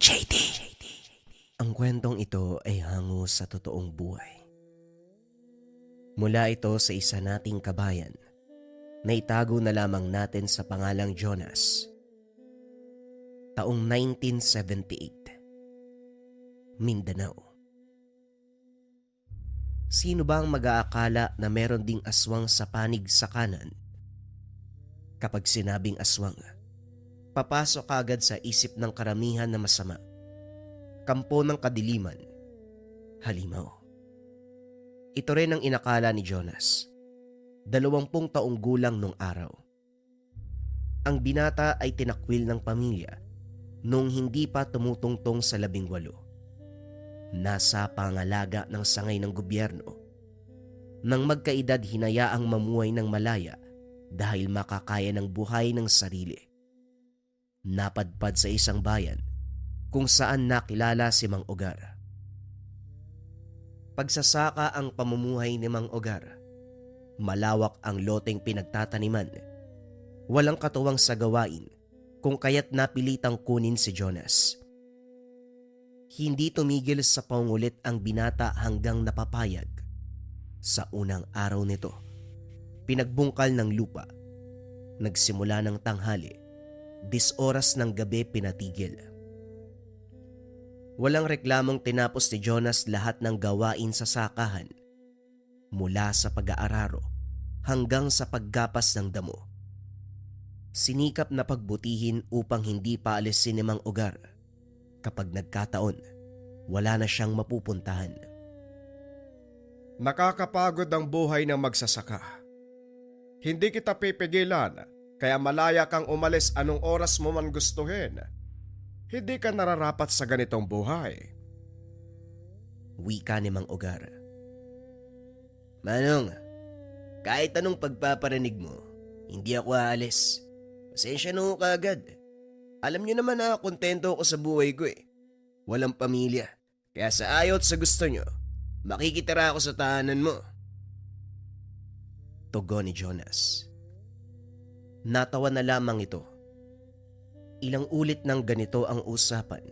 JD. Ang kwentong ito ay hango sa totoong buhay. Mula ito sa isa nating kabayan na itago na lamang natin sa pangalang Jonas. Taong 1978. Mindanao. Sino bang mag-aakala na meron ding aswang sa panig sa kanan? Kapag sinabing aswang, papasok agad sa isip ng karamihan na masama. Kampo ng kadiliman, halimaw. Ito rin ang inakala ni Jonas, 20 taong gulang nung araw. Ang binata ay tinakwil ng pamilya nung hindi pa tumutungtong sa 18. Nasa pangalaga ng sangay ng gobyerno. Nang magkaedad, hinayaang mamuhay ng malaya dahil makakaya ng buhay ng sarili. Napadpad sa isang bayan kung saan nakilala si Mang Ogar. Pagsasaka ang pamumuhay ni Mang Ogar. Malawak ang loteng pinagtataniman. Walang katuwang sa gawain kung kaya't napilitang kunin si Jonas. Hindi tumigil sa pangulit ang binata hanggang napapayag. Sa unang araw nito, pinagbungkal ng lupa. Nagsimula ng tanghali, 10 oras ng gabi pinatigil. Walang reklamong tinapos ni Jonas lahat ng gawain sa sakahan. Mula sa pag-aararo hanggang sa paggapas ng damo. Sinikap na pagbutihin upang hindi paalisin ni Mang Ogar. Kapag nagkataon, wala na siyang mapupuntahan. Nakakapagod ang buhay ng magsasaka. Hindi kita pipigilan, kaya malaya kang umalis anong oras mo man gustuhin. Hindi ka nararapat sa ganitong buhay. Wika ni Mang Ogar. Manong, kahit anong pagpaparinig mo, hindi ako aalis. Pasensya na ho kaagad. Alam niyo naman na kontento ako sa buhay ko eh. Walang pamilya. Kaya sa ayaw at sa gusto niyo, makikitira ako sa tahanan mo. Tugon ni Jonas. Natawa na lamang ito. Ilang ulit ng ganito ang usapan,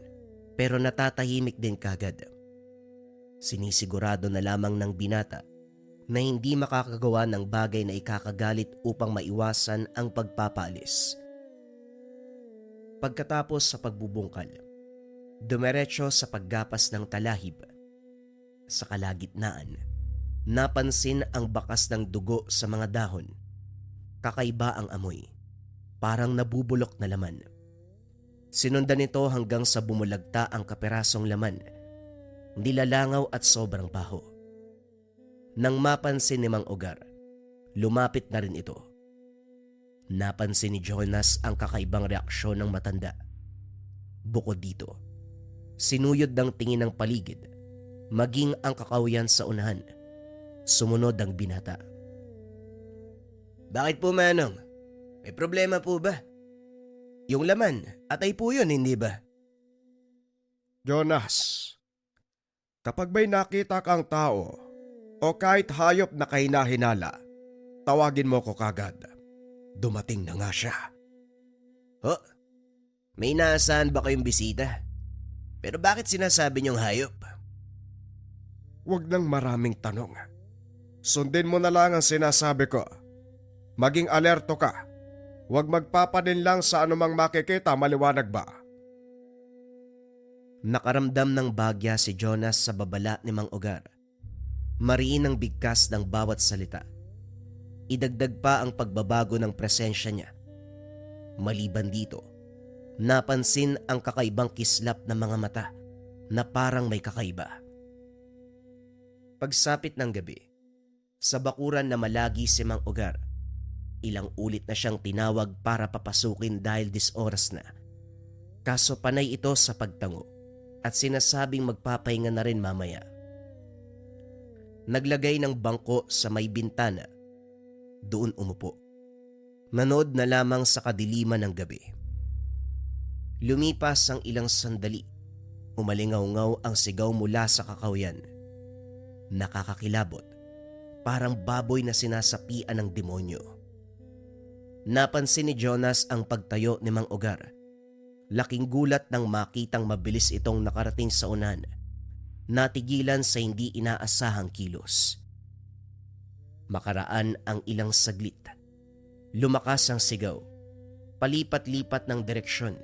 pero natatahimik din kagad. Sinisigurado na lamang ng binata na hindi makakagawa ng bagay na ikakagalit upang maiwasan ang pagpapalis. Pagkatapos sa pagbubungkal, dumiretso sa paggapas ng talahib. Sa kalagitnaan, napansin ang bakas ng dugo sa mga dahon. Kakaiba ang amoy, parang nabubulok na laman. Sinundan nito hanggang sa bumulagta ang kaperasong laman, nilalangaw at sobrang baho. Nang mapansin ni Mang Ogar, lumapit na rin ito. Napansin ni Jonas ang kakaibang reaksyon ng matanda. Bukod dito, sinuyod ng tingin ng paligid, maging ang kakawiyan sa unahan. Sumunod ang binata. Bakit po, Manong? May problema po ba? Yung laman, atay po yun, hindi ba? Jonas, kapag may nakita kang tao o kahit hayop na kahinahinala, tawagin mo ko kagad. Dumating na nga siya. Ho? May inaasahan ba kayong bisita? Pero bakit sinasabi niyong hayop? Huwag nang maraming tanong. Sundin mo na lang ang sinasabi ko. Maging alerto ka. Huwag magpapadin lang sa anumang makikita, maliwanag ba? Nakaramdam ng bagya si Jonas sa babala ni Mang Ogar. Mariin ang bigkas ng bawat salita. Idagdag pa ang pagbabago ng presensya niya. Maliban dito, napansin ang kakaibang kislap ng mga mata na parang may kakaiba. Pagsapit ng gabi, sa bakuran na malagi si Mang Ogar, ilang ulit na siyang tinawag para papasukin dahil 10 oras na. Kaso panay ito sa pagtango at sinasabing magpapahinga na rin mamaya. Naglagay ng bangko sa may bintana. Doon umupo. Nanood na lamang sa kadiliman ng gabi. Lumipas ang ilang sandali. Umalingaw-ngaw ang sigaw mula sa kakawiyan. Nakakakilabot. Parang baboy na sinasapian ng demonyo. Napansin ni Jonas ang pagtayo ni Mang Ogar Laking gulat nang makitang mabilis itong nakarating sa unan. Natigilan sa hindi inaasahang kilos. Makaraan ang ilang saglit. Lumakas ang sigaw. Palipat-lipat ng direksyon.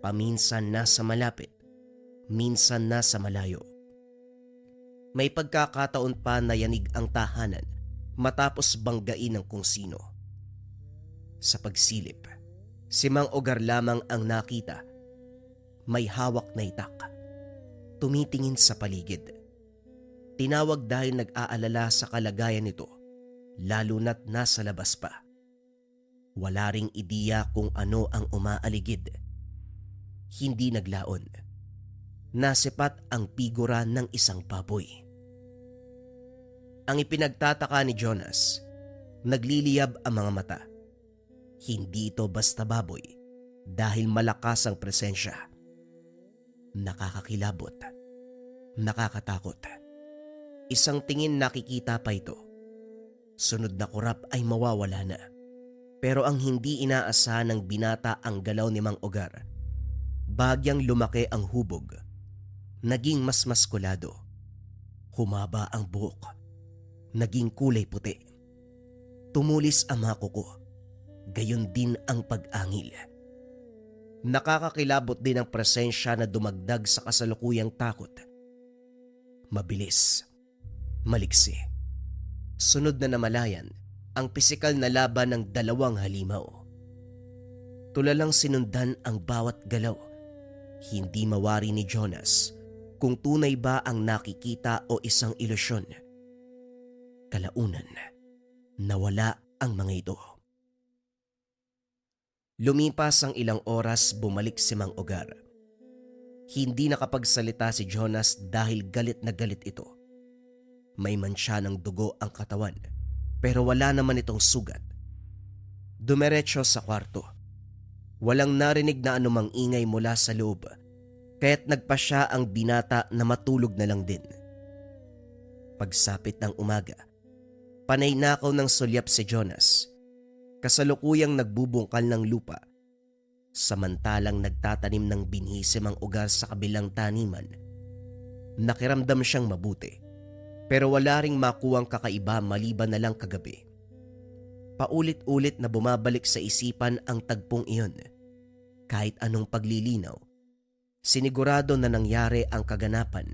Paminsan nasa malapit, minsan nasa malayo. May pagkakataon pa na yanig ang tahanan matapos banggain ng kung sino. Sa pagsilip, si Mang Ogar lamang ang nakita. May hawak na itak. Tumitingin sa paligid. Tinawag dahil nag-aalala sa kalagayan nito, lalo na't nasa labas pa. Wala ring ideya kung ano ang umaaligid. Hindi naglaon. Nasipat ang figura ng isang baboy. Ang ipinagtataka ni Jonas, nagliliyab ang mga mata. Hindi ito basta baboy dahil malakas ang presensya. Nakakakilabot. Nakakatakot. Isang tingin nakikita pa ito. Sunod na kurap ay mawawala na. Pero ang hindi inaasahan ng binata ang galaw ni Mang Ogar. Bagyang lumaki ang hubog. Naging mas maskulado. Humaba ang buhok. Naging kulay puti. Tumulis ang mga kuko. Gayon din ang pag-angil. Nakakakilabot din ang presensya na dumagdag sa kasalukuyang takot. Mabilis. Maliksi. Sunod na namalayan ang pisikal na laban ng dalawang halimaw. Tulalang sinundan ang bawat galaw. Hindi mawari ni Jonas kung tunay ba ang nakikita o isang ilusyon. Kalaunan, nawala ang mga ito. Lumipas ang ilang oras, bumalik si Mang Ogar. Hindi nakapagsalita si Jonas dahil galit na galit ito. May mansya ng dugo ang katawan pero wala naman itong sugat. Dumiretso sa kwarto. Walang narinig na anumang ingay mula sa loob kaya't nagpa siya ang binata na matulog na lang din. Pagsapit ng umaga, panay nakaw ng sulyap si Jonas. Kasalukuyang nagbubungkal ng lupa. Samantalang nagtatanim ng binhi si Mang Ogar sa kabilang taniman. Nakiramdam siyang mabuti. Pero wala ring makuwang kakaiba maliban na lang kagabi. Paulit-ulit na bumabalik sa isipan ang tagpong iyon. Kahit anong paglilinaw, sinigurado na nangyari ang kaganapan.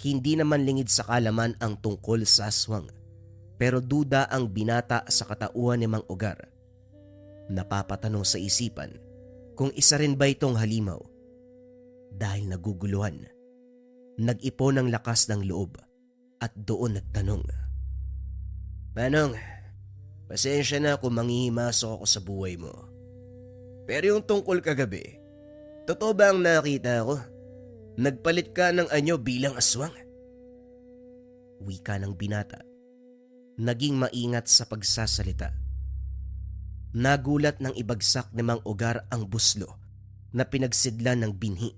Hindi naman lingid sa kalaman ang tungkol sa aswang. Pero duda ang binata sa katauhan ni Mang Ogar. Napapatanong sa isipan kung isa rin ba itong halimaw. Dahil naguguluhan, nag-ipon ng lakas ng loob at doon nagtanong. Manong, pasensya na kung manghihimasok ako sa buhay mo. Pero yung tungkol kagabi, totoo ba ang nakita ko? Nagpalit ka ng anyo bilang aswang? Wika ng binata. Naging maingat sa pagsasalita. Nagulat ng ibagsak ni Mang Ogar ang buslo na pinagsidlan ng binhi.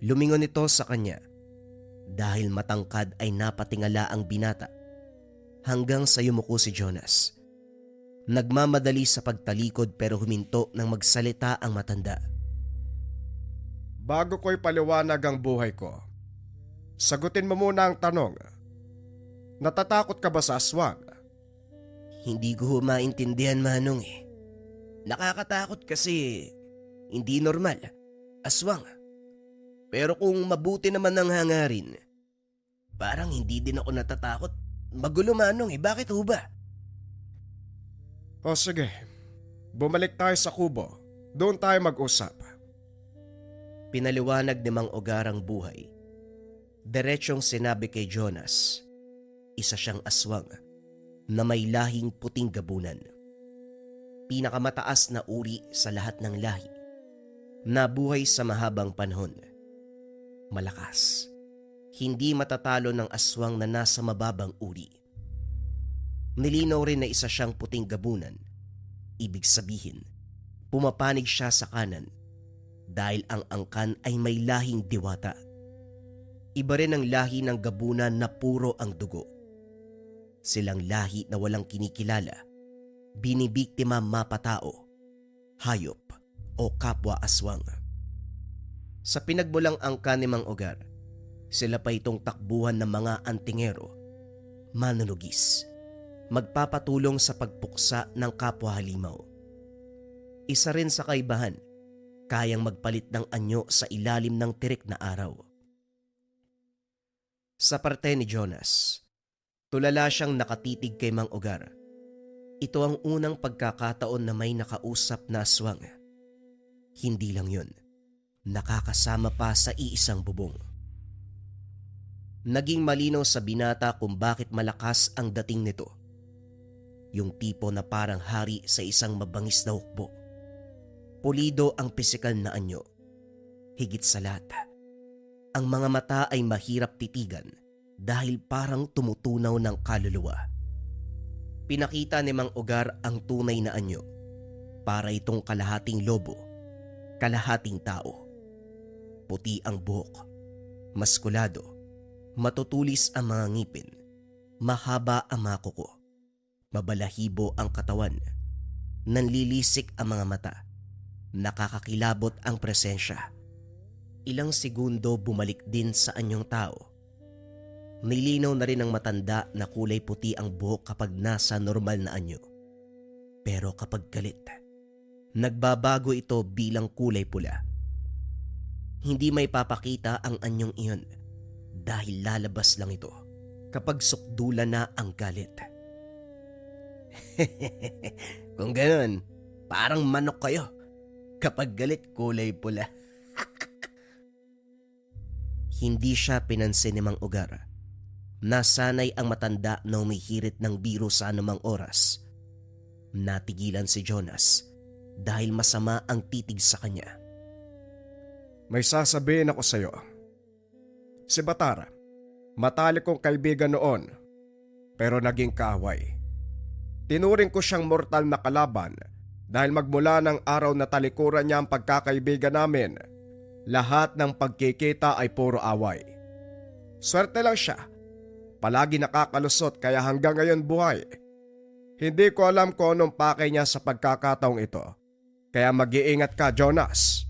Lumingon ito sa kanya dahil matangkad ay napatingala ang binata hanggang sa yumuko si Jonas. Nagmamadali sa pagtalikod pero huminto nang magsalita ang matanda. Bago ko'y paliwanag ang buhay ko, sagutin mo muna ang tanong. Natatakot ka ba sa aswang? Hindi ko maintindihan, Manong eh. Nakakatakot kasi hindi normal. Aswang. Pero kung mabuti naman ang hangarin, parang hindi din ako natatakot. Magulo, Manong eh. Bakit ho ba? O sige, bumalik tayo sa kubo. Doon tayo mag-usap. Pinaliwanag ni Mang Ogar ang buhay. Diretsyong sinabi kay Jonas, isa siyang aswang na may lahing puting gabunan. Pinakamataas na uri sa lahat ng lahi. Nabuhay sa mahabang panahon. Malakas. Hindi matatalo ng aswang na nasa mababang uri. Nilinaw rin na isa siyang puting gabunan. Ibig sabihin, pumapanig siya sa kanan dahil ang angkan ay may lahing diwata. Iba rin ang lahi ng gabunan na puro ang dugo. Silang lahi na walang kinikilala, binibiktima mapatao, hayop o kapwa aswang. Sa pinagmulang angka ni Mang Ugar, sila pa itong takbuhan ng mga antingero, manunugis, magpapatulong sa pagpuksa ng kapwa halimaw. Isa rin sa kaibahan, kayang magpalit ng anyo sa ilalim ng tirik na araw. Sa parte ni Jonas, tulala siyang nakatitig kay Mang Ugar. Ito ang unang pagkakataon na may nakausap na aswang. Hindi lang yun, nakakasama pa sa iisang bubong. Naging malinaw sa binata kung bakit malakas ang dating nito. Yung tipo na parang hari sa isang mabangis na hukbo. Pulido ang pisikal na anyo. Higit sa lahat, ang mga mata ay mahirap titigan dahil parang tumutunaw ng kaluluwa. Pinakita ni Mang Ugar ang tunay na anyo. Para itong kalahating lobo, kalahating tao. Puti ang buhok, maskulado, matutulis ang mga ngipin, mahaba ang mga kuko, mabalahibo ang katawan, nanlilisik ang mga mata, nakakakilabot ang presensya. Ilang segundo bumalik din sa anyong tao. Nilinaw na rin ang matanda na kulay puti ang buhok kapag nasa normal na anyo. Pero kapag galit, nagbabago ito bilang kulay pula. Hindi may papakita ang anyong iyon dahil lalabas lang ito kapag sukdulan na ang galit. Kung ganun, parang manok kayo. Kapag galit, kulay pula. Hindi siya pinansin ni Mang Ugar. Nasanay ang matanda na umihirit ng biro sa anumang oras. Natigilan si Jonas dahil masama ang titig sa kanya. May sasabihin ako sa'yo. Si Batara, matalik kong kaibigan noon, pero naging kaaway. Tinuring ko siyang mortal na kalaban dahil magmula ng araw na talikuran niya ang pagkakaibigan namin, lahat ng pagkikita ay puro away. Swerte lang siya. Palagi nakakalusot kaya hanggang ngayon buhay. Hindi ko alam kung anong pakay niya sa pagkakataong ito. Kaya mag-iingat ka, Jonas.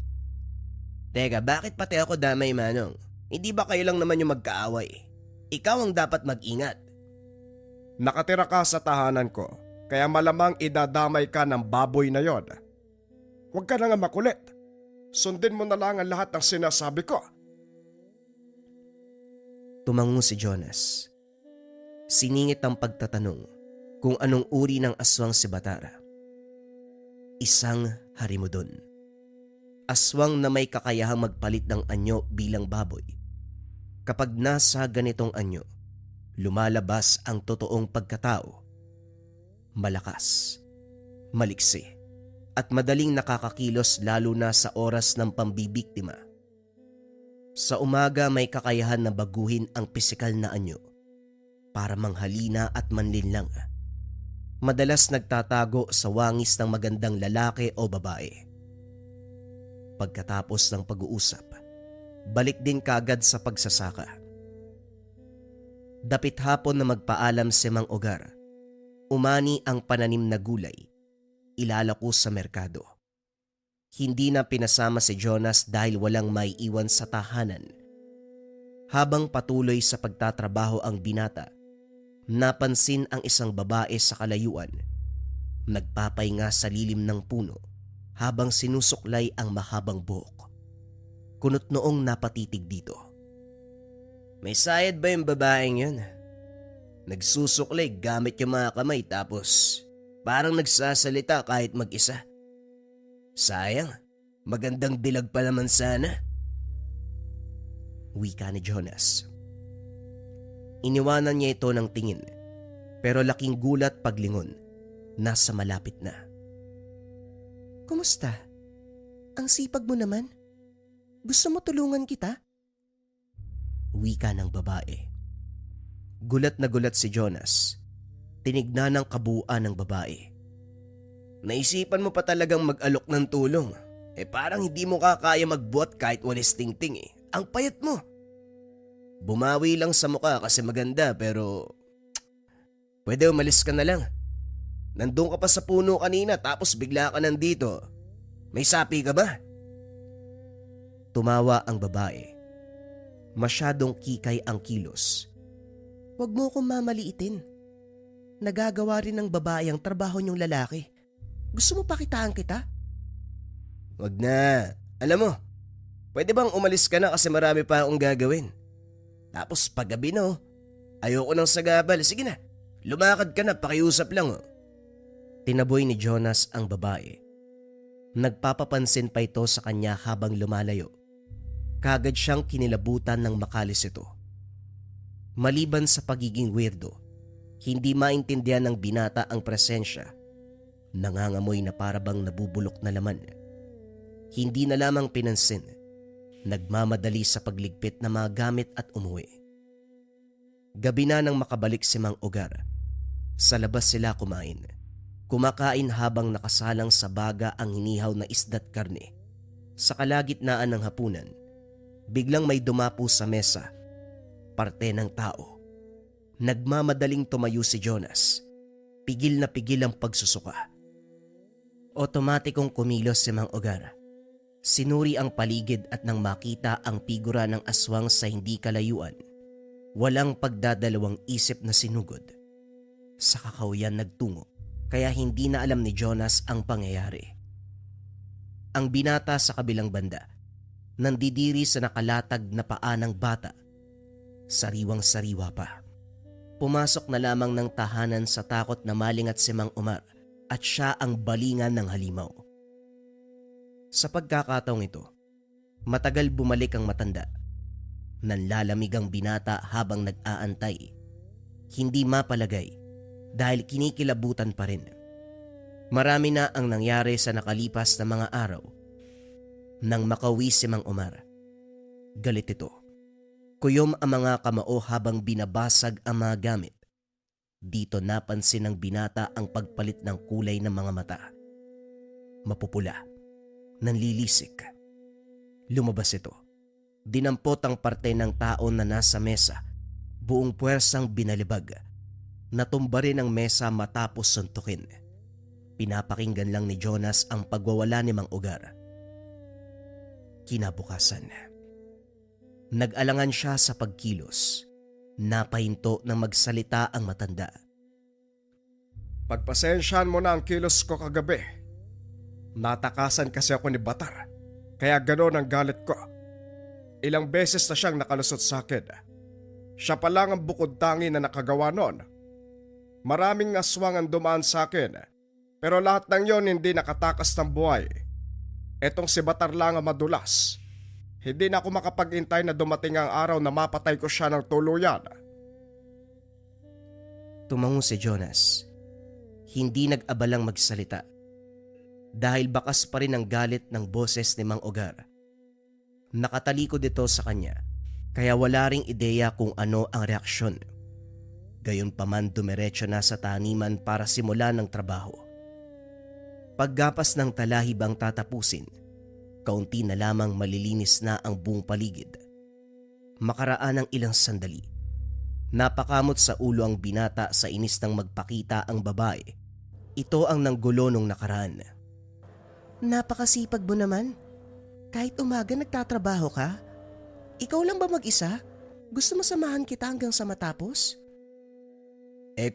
Teka, bakit pati ako damay, Manong? Hindi ba kayo lang naman yung magkaaway? Ikaw ang dapat mag-ingat. Nakatira ka sa tahanan ko, kaya malamang idadamay ka ng baboy na yon. Huwag ka na nga makulit. Sundin mo na lang ang lahat ng sinasabi ko. Tumango si Jonas. Siningit ang pagtatanong kung anong uri ng aswang si Batara. Isang harimudon. Aswang na may kakayahang magpalit ng anyo bilang baboy. Kapag nasa ganitong anyo, lumalabas ang totoong pagkatao. Malakas, maliksi, at madaling nakakakilos lalo na sa oras ng pambibiktima. Sa umaga may kakayahan na baguhin ang pisikal na anyo para manghalina at manlinlang. Madalas nagtatago sa wangis ng magandang lalaki o babae. Pagkatapos ng pag-uusap, balik din kagad sa pagsasaka. Dapit hapon na magpaalam si Mang Ugar. Umani ang pananim na gulay, ilalako sa merkado. Hindi na pinasama si Jonas dahil walang maiiwan sa tahanan. Habang patuloy sa pagtatrabaho ang binata, napansin ang isang babae sa kalayuan. Nagpapahinga sa lilim ng puno habang sinusuklay ang mahabang buhok. Kunot noong napatitig dito. May sayad ba yung babaeng yun? Nagsusuklay gamit yung mga kamay tapos parang nagsasalita kahit mag-isa. Sayang, magandang dilag pa naman sana. Wika ni Jonas. Iniwanan niya ito ng tingin, pero laking gulat paglingon, nasa malapit na. Kumusta? Ang sipag mo naman. Gusto mo tulungan kita? Wika ng babae. Gulat na gulat si Jonas. Tinignan ng kabuuan ng babae. Naisipan mo pa talagang mag-alok ng tulong. Parang hindi mo kakaya magbuhat kahit walis tingting. Ang payat mo. Bumawi lang sa mukha kasi maganda pero pwede umalis ka na lang. Nandun ka pa sa puno kanina tapos bigla ka nandito. May sapi ka ba? Tumawa ang babae. Masyadong kikay ang kilos. Huwag mo akong mamaliitin. Nagagawa rin ng babae ang trabaho niyong lalaki. Gusto mo pakitaan kita? Wag na. Alam mo, pwede bang umalis ka na kasi marami pa akong gagawin. Tapos paggabi na ayoko nang sagabal. Sige na, lumakad ka na, pakiusap lang Tinaboy ni Jonas ang babae. Nagpapapansin pa ito sa kanya habang lumalayo. Kagad siyang kinilabutan ng makalis ito. Maliban sa pagiging weirdo, hindi maintindihan ng binata ang presensya. Nangangamoy na parabang nabubulok na laman. Hindi na lamang pinansin. Nagmamadali sa pagligpit ng mga gamit at umuwi. Gabi na nang makabalik si Mang Ugar. Sa labas sila kumain. Kumakain habang nakasalang sa baga ang hinihaw na isda't karne. Sa kalagitnaan ng hapunan, biglang may dumapo sa mesa. Parte ng tao. Nagmamadaling tumayo si Jonas. Pigil na pigil ang pagsusuka. Otomatikong kumilos si Mang Ugar. Sinuri ang paligid at nang makita ang figura ng aswang sa hindi kalayuan, walang pagdadalawang isip na sinugod. Sa kakahuyan nagtungo, kaya hindi na alam ni Jonas ang pangyayari. Ang binata sa kabilang banda, nandidiri sa nakalatag na paa ng bata. Sariwang-sariwa pa. Pumasok na lamang ng tahanan sa takot na malingat si Mang Umar at siya ang balingan ng halimaw. Sa pagkakataong ito, matagal bumalik ang matanda. Nanlalamig ang binata habang nag-aantay. Hindi mapalagay dahil kinikilabutan pa rin. Marami na ang nangyari sa nakalipas na mga araw. Nang makauwi si Mang Umar, galit ito. Kuyom ang mga kamao habang binabasag ang mga gamit. Dito napansin ng binata ang pagpalit ng kulay ng mga mata. Mapupula. Nanlilisik. Lumabas ito. Dinampot ang parte ng tao na nasa mesa. Buong puwersang binalibag. Natumba rin ang mesa matapos suntukin. Pinapakinggan lang ni Jonas ang pagwawala ni Mang Ugar. Kinabukasan, nag-alangan siya sa pagkilos. Napahinto nang magsalita ang matanda. Pagpasensyahan mo na ang kilos ko kagabi. Natakasan kasi ako ni Batar, kaya gano'n ang galit ko. Ilang beses na siyang nakalusot sa akin. Siya pa lang ang bukod tangi na nakagawa noon. Maraming aswang ang dumaan sa akin, pero lahat ng yon hindi nakatakas ng buhay. Etong si Batar lang ang madulas. Hindi na ako makapag-intay na dumating ang araw na mapatay ko siya ng tuluyan. Tumango si Jonas. Hindi nag-abalang magsalita. Dahil bakas pa rin ang galit ng boses ni Mang Ugar. Nakatalikod ito sa kanya, kaya wala ring ideya kung ano ang reaksyon. Gayunpaman dumiretso na sa taniman para simulan ng trabaho. Paggapas ng talahib ang tatapusin, kaunti na lamang malilinis na ang buong paligid. Makaraan ng ilang sandali, napakamot sa ulo ang binata sa inis ng magpakita ang babae. Ito ang nanggulo nung nakaraan. Napakasipag mo naman. Kahit umaga nagtatrabaho ka. Ikaw lang ba mag-isa? Gusto mo samahan kita hanggang sa matapos?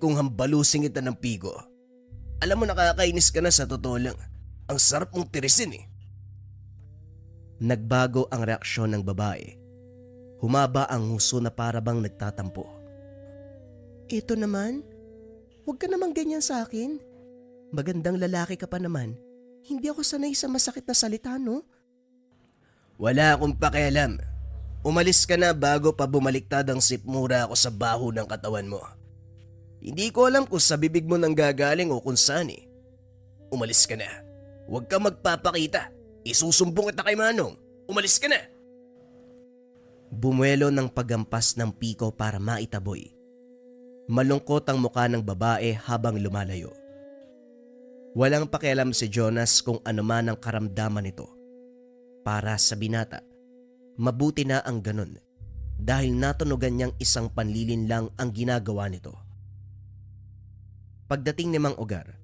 Kung hambalusing kita ng pigo. Alam mo nakakainis ka na sa totoo lang. Ang sarap mong tirisin Nagbago ang reaksyon ng babae. Humaba ang nguso na parabang nagtatampo. Ito naman, huwag ka namang ganyan sa akin. Magandang lalaki ka pa naman. Hindi ako sanay sa masakit na salita, no? Wala akong pakialam. Umalis ka na bago pa bumaliktad ang sipmura ako sa baho ng katawan mo. Hindi ko alam kung sa bibig mo nang gagaling o kung saan Umalis ka na. Huwag ka magpapakita. Isusumbong kita kay Manong. Umalis ka na. Bumuelo ng pagampas ng piko para maitaboy. Malungkot ang mukha ng babae habang lumalayo. Walang pakialam si Jonas kung ano man ang karamdaman nito. Para sa binata, mabuti na ang ganun dahil natunugan niyang isang panlilin lang ang ginagawa nito. Pagdating ni Mang Ugar,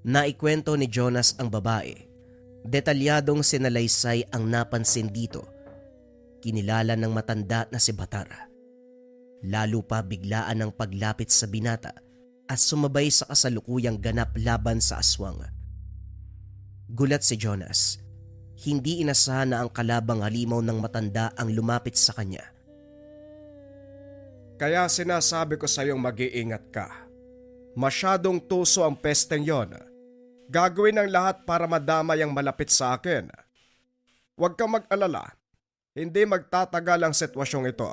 naikwento ni Jonas ang babae Detalyadong sinalaysay ang napansin dito. Kinilala ng matanda na si Batara. Lalo pa biglaan ang paglapit sa binata at sumabay sa kasalukuyang ganap laban sa aswang. Gulat si Jonas. Hindi inasahan na ang kalabang halimaw ng matanda ang lumapit sa kanya. Kaya sinasabi ko sa iyong mag-iingat ka. Masyadong tuso ang pesteng yon. Gagawin ang lahat para madamay ang malapit sa akin. Huwag kang mag-alala. Hindi magtatagal ang sitwasyong ito.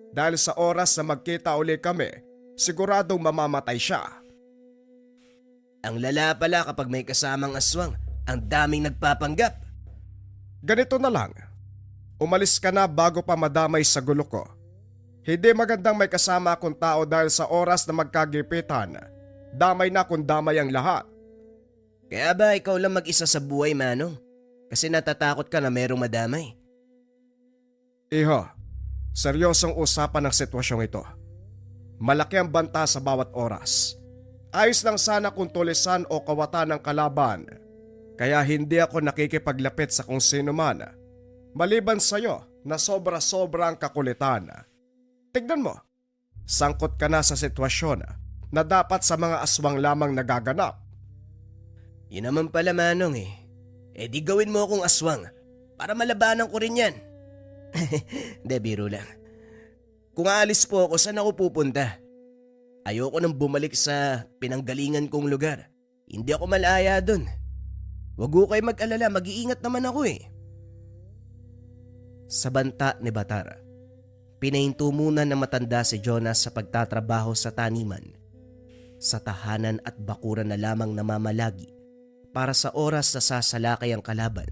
Dahil sa oras na magkita uli kami, siguradong mamamatay siya. Ang lala pala kapag may kasamang aswang. Ang daming nagpapanggap. Ganito na lang. Umalis ka na bago pa madamay sa gulo ko. Hindi magandang may kasama akong tao dahil sa oras na magkagipitan. Damay na kung damay ang lahat. Kaya ba ikaw lang mag-isa sa buhay, Manong? Kasi natatakot ka na merong madamay. Iho, seryosong usapan ng sitwasyong ito. Malaki ang banta sa bawat oras. Ayos lang sana kung tulisan o kawatan ng kalaban. Kaya hindi ako nakikipaglapit sa kung sino man. Maliban sa'yo na sobra-sobra ang kakulitan. Tignan mo, sangkot ka na sa sitwasyon na dapat sa mga aswang lamang nagaganap. Yun naman pala, Manong eh. Eh di gawin mo akong aswang para malabanan ko rin yan. De, biro lang. Kung aalis po ako, saan ako pupunta? Ayoko nang bumalik sa pinanggalingan kong lugar. Hindi ako malaya dun. Wag ko kayo mag-alala, mag-iingat naman ako eh. Sa banta ni Batara, pinahinto muna ng matanda si Jonas sa pagtatrabaho sa taniman. Sa tahanan at bakuran na lamang namamalagi para sa oras na sasalakay ang kalaban,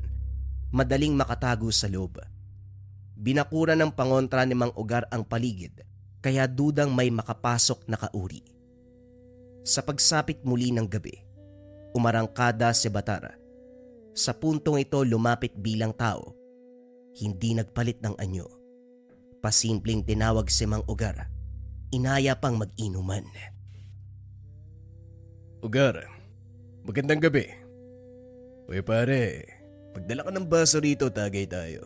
madaling makatago sa loob. Binakuran ng pangontra ni Mang Ugar ang paligid kaya dudang may makapasok na kauri. Sa pagsapit muli ng gabi, umarangkada si Batara. Sa puntong ito lumapit bilang tao, hindi nagpalit ng anyo. Pasimpleng tinawag si Mang Ugar, inaya pang mag-inuman. Ugar, magandang gabi. Uy pare, pagdala ka ng baso rito, tagay tayo.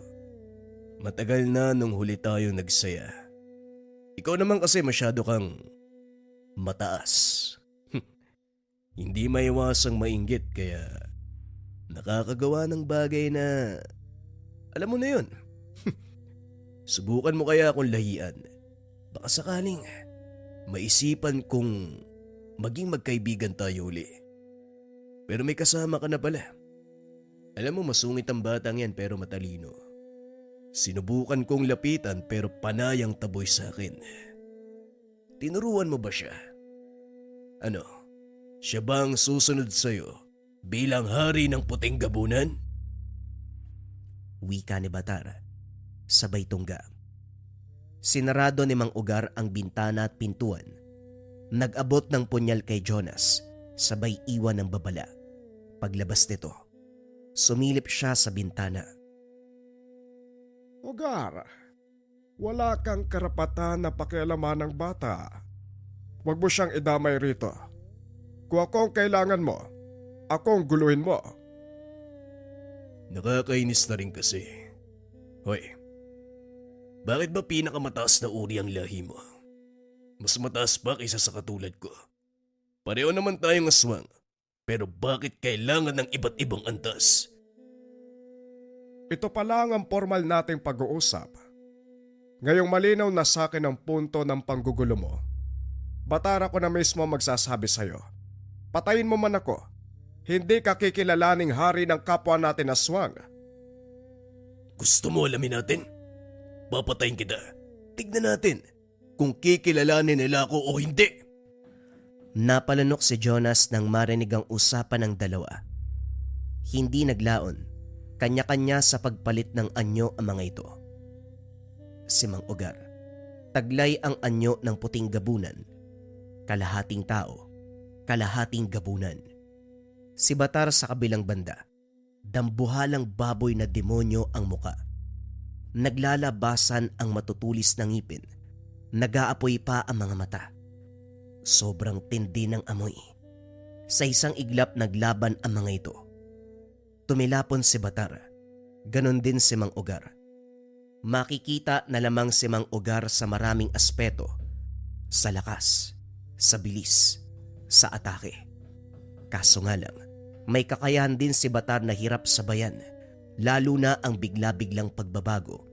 Matagal na nung huli tayo nagsaya. Ikaw naman kasi masyado kang mataas. Hindi maiwasang mainggit kaya nakakagawa ng bagay na alam mo na yun. Subukan mo kaya akong lahian. Baka sakaling maisipan kong maging magkaibigan tayo uli. Pero may kasama ka na pala. Alam mo, masungit ang batang yan pero matalino. Sinubukan kong lapitan pero panayang taboy sa akin. Tinuruan mo ba siya? Ano, siya ba ang susunod sa'yo bilang hari ng puting gabunan? Wika ni Batara, sabay tungga. Sinarado ni Mang Ugar ang bintana at pintuan. Nag-abot ng punyal kay Jonas, sabay iwan ng babala. Paglabas nito, sumilip siya sa bintana. Ugar, wala kang karapatan na pakialaman ng bata. Huwag mo siyang idamay rito. Kung ako ang kailangan mo, ako ang guluhin mo. Nakakainis na rin kasi. Hoy, bakit ba pinakamataas na uri ang lahi mo? Mas mataas pa kaysa sa katulad ko. Pareho naman tayong aswang, pero bakit kailangan ng iba't ibang antas? Ito pa lang ang formal nating pag-uusap. Ngayong malinaw na sa akin ang punto ng panggugulo mo. Batara ko na mismo magsasabi sa'yo. Patayin mo man ako. Hindi ka kikilalaning hari ng kapwa natin aswang. Gusto mo alamin natin? Papatayin kita. Tignan natin kung kikilalanin nila ako o hindi. Napalanok si Jonas nang marinig ang usapan ng dalawa. Hindi naglaon, kanya-kanya sa pagpalit ng anyo ang mga ito. Si Mang Ugar, taglay ang anyo ng puting gabunan. Kalahating tao, kalahating gabunan. Si Batar sa kabilang banda, dambuhalang baboy na demonyo ang muka. Naglalabasan ang matutulis na ngipin, nag-aapoy pa ang mga mata. Sobrang tindi ng amoy. Sa isang iglap naglaban ang mga ito. Tumilapon si Batar. Ganon din si Mang Ugar. Makikita na lamang si Mang Ugar sa maraming aspeto. Sa lakas, sa bilis, sa atake. Kaso nga lang, may kakayahan din si Batar na hirap sabayan, lalo na ang bigla-biglang pagbabago.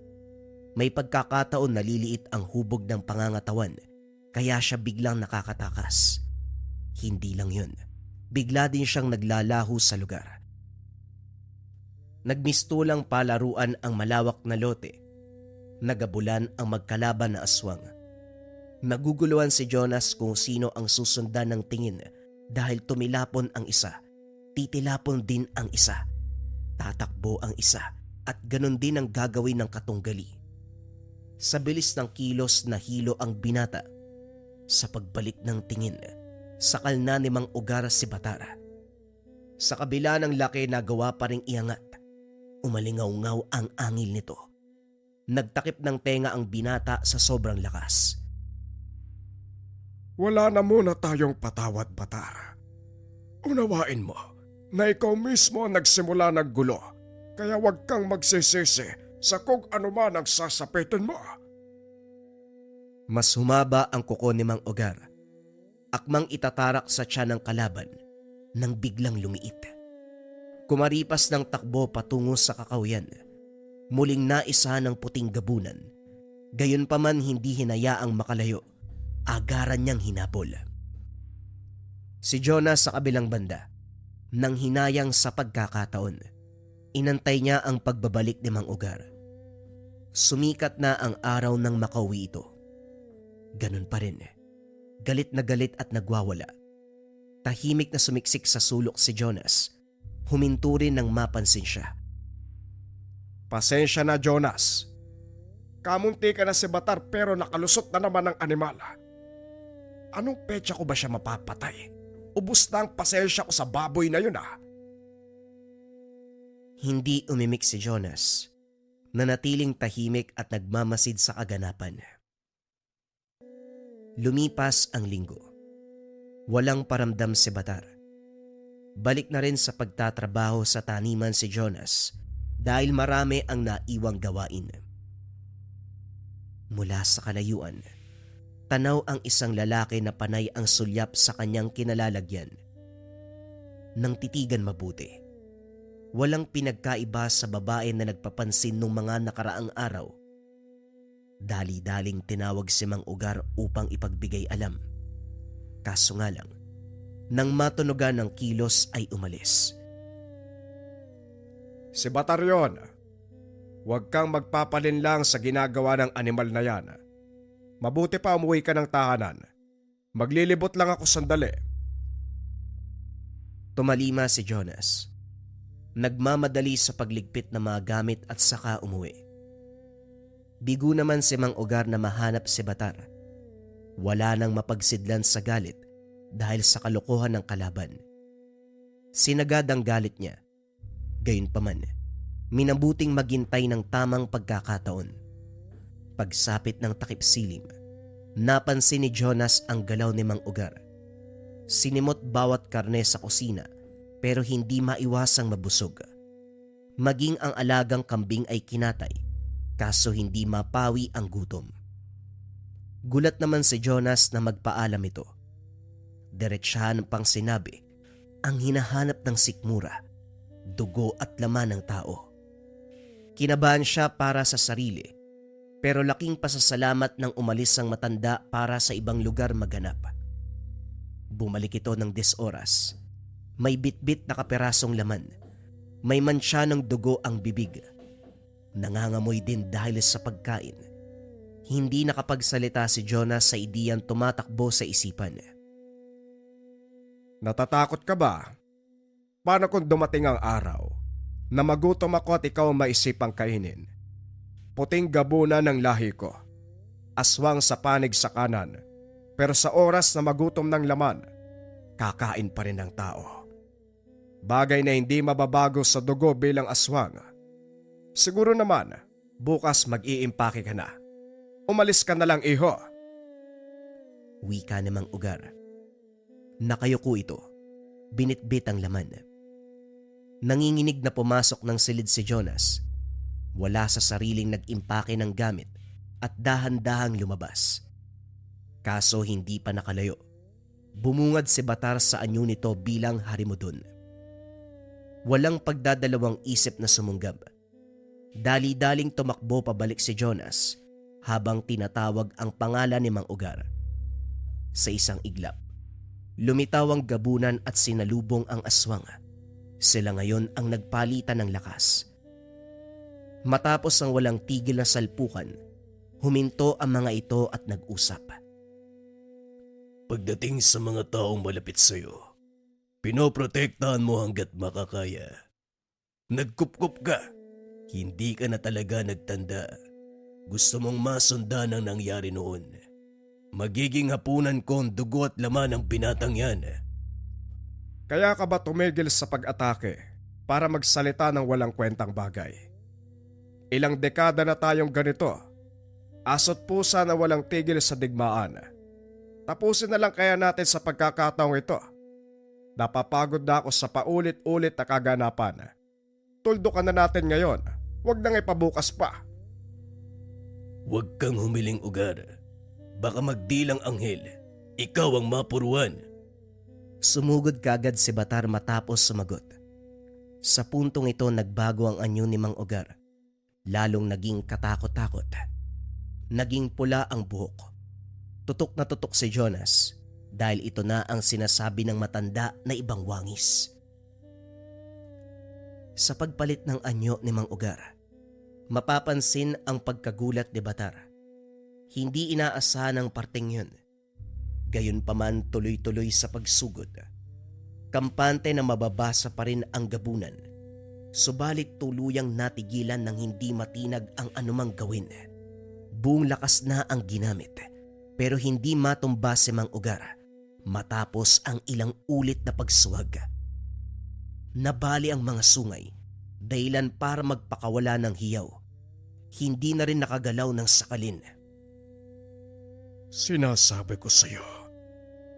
May pagkakataon na liliit ang hubog ng pangangatawan, kaya siya biglang nakakatakas. Hindi lang yun, bigla din siyang naglalaho sa lugar. Nagmistulang palaruan ang malawak na lote. Nagabulan ang magkalaban na aswang. Naguguluhan si Jonas kung sino ang susundan ng tingin dahil tumilapon ang isa, titilapon din ang isa, tatakbo ang isa at ganon din ang gagawin ng katunggali. Sa bilis ng kilos na hilo ang binata. Sa pagbalik ng tingin, sakal na ni Mang Ugar si Batara. Sa kabila ng laki nagawa pa ring iangat. Umalingaw-ngaw ang angil nito. Nagtakip ng tenga ang binata sa sobrang lakas. Wala na muna tayong patawad, Batar. Unawain mo na ikaw mismo ang nagsimula ng gulo, kaya huwag kang magsisisi sa kung ano man ang sasapitin mo. Mas humaba ang kuko ni Mang Ugar. Akmang itatarak sa tiyan ng kalaban nang biglang lumiit. Kumaripas ng takbo patungo sa kakawian. Muling naisa ng puting gabunan. Gayunpaman hindi hinayaang makalayo. Agaran niyang hinabol. Si Jonas sa kabilang banda, nang hinayang sa pagkakataon, inantay niya ang pagbabalik ni Mang Ugar. Sumikat na ang araw ng makauwi ito. Ganun pa rin. Galit na galit at nagwawala. Tahimik na sumiksik sa sulok si Jonas. Huminto rin nang mapansin siya. Pasensya na, Jonas. Kamunti ka na si Batar pero nakalusot na naman ang animal. Anong petsa ko ba siya mapapatay? Ubus na ang pasensya ko sa baboy na yun ah. Hindi umimik si Jonas. Nanatiling tahimik at nagmamasid sa kaganapan. Lumipas ang linggo. Walang paramdam si Batar. Balik na rin sa pagtatrabaho sa taniman si Jonas dahil marami ang naiwang gawain. Mula sa kalayuan, tanaw ang isang lalaki na panay ang sulyap sa kanyang kinalalagyan. Nang titigan mabuti, walang pinagkaiba sa babae na nagpapansin nung mga nakaraang araw. Dali-daling tinawag si Mang Ugar upang ipagbigay alam. Kaso nga lang, nang matunugan ng kilos ay umalis. Si Batar yun. Huwag kang magpapalinlang sa ginagawa ng animal na yan. Mabuti pa umuwi ka ng tahanan. Maglilibot lang ako sandali. Tumalima si Jonas. Nagmamadali sa pagligpit ng mga gamit at saka umuwi. Bigo naman si Mang Ugar na mahanap si Batar. Wala nang mapagsidlan sa galit dahil sa kalokohan ng kalaban. Sinagad ang galit niya. Gayunpaman, minabuting maghintay ng tamang pagkakataon. Pagsapit ng takip silim, napansin ni Jonas ang galaw ni Mang Ugar. Sinimot bawat karne sa kusina pero hindi maiwasang mabusog. Maging ang alagang kambing ay kinatay kaso hindi mapawi ang gutom. Gulat naman si Jonas na magpaalam ito. Diretsahan pang sinabi ang hinahanap ng sikmura, dugo at laman ng tao. Kinabahan siya para sa sarili, pero laking pasasalamat nang umalis ang matanda para sa ibang lugar maganap. Bumalik ito ng 10 oras. May bitbit na kaperasong laman. May mantsa ng dugo ang bibig. Nangangamoy din dahil sa pagkain. Hindi nakapagsalita si Jonas sa ideyang tumatakbo sa isipan. Natatakot ka ba? Paano kung dumating ang araw na magutom ako at ikaw maisipang kainin? Puting gabunan ng lahi ko. Aswang sa panig sa kanan. Pero sa oras na magutom ng laman, kakain pa rin ng tao. Bagay na hindi mababago sa dugo bilang aswang. Siguro naman, bukas mag-iimpake ka na. Umalis ka na lang, iho. Wika ni Mang Ugar. Nakayuko ito. Binitbit ang laman. Nanginginig na pumasok ng silid si Jonas. Wala sa sariling nag-impake ng gamit at dahan-dahang lumabas. Kaso hindi pa nakalayo. Bumungad si Batar sa anyo nito bilang harimudon. Walang pagdadalawang isip na sumunggab. Dali-daling tumakbo pabalik si Jonas habang tinatawag ang pangalan ni Mang Ugar. Sa isang iglap, lumitaw ang gabunan at sinalubong ang aswang. Sila ngayon ang nagpalitan ng lakas. Matapos ang walang tigil na salpukan, huminto ang mga ito at nag-usap. Pagdating sa mga taong malapit sa'yo, pinoprotektahan mo hanggat makakaya. Nagkupkup ka, hindi ka na talaga nagtanda. Gusto mong masundan ang nangyari noon. Magiging hapunan ko ang dugo at laman ng binatang yan. Kaya ka ba tumigil sa pag-atake para magsalita ng walang kwentang bagay? Ilang dekada na tayong ganito. Asot pusa na walang tigil sa digmaan. Tapusin na lang kaya natin sa pagkakataong ito. Napapagod na ako sa paulit-ulit na kaganapan. Tuldukan na natin ngayon. Huwag nang ipabukas pa. Huwag kang humiling Ugar. Baka magdilang anghel. Ikaw ang mapuruan. Sumugod kagad si Batar matapos sumagot. Sa puntong ito nagbago ang anyo ni Mang Ugar. Lalong naging katakot-takot. Naging pula ang buhok. Tutok na tutok si Jonas dahil ito na ang sinasabi ng matanda na ibang wangis. Sa pagpalit ng anyo ni Mang Ugar, mapapansin ang pagkagulat ni Batar. Hindi inaasahan ang parteng yun. Gayunpaman tuloy-tuloy sa pagsugod. Kampante na mababasa pa rin ang gabunan. Subalit tuluyang natigilan ng hindi matinag ang anumang gawin. Buong lakas na ang ginamit. Pero hindi matumba si Mang Ugar matapos ang ilang ulit na pagsuwag. Nabali ang mga sungay, dahilan para magpakawala ng hiyaw. Hindi na rin nakagalaw ng sakalin. Sinasabi ko sa'yo,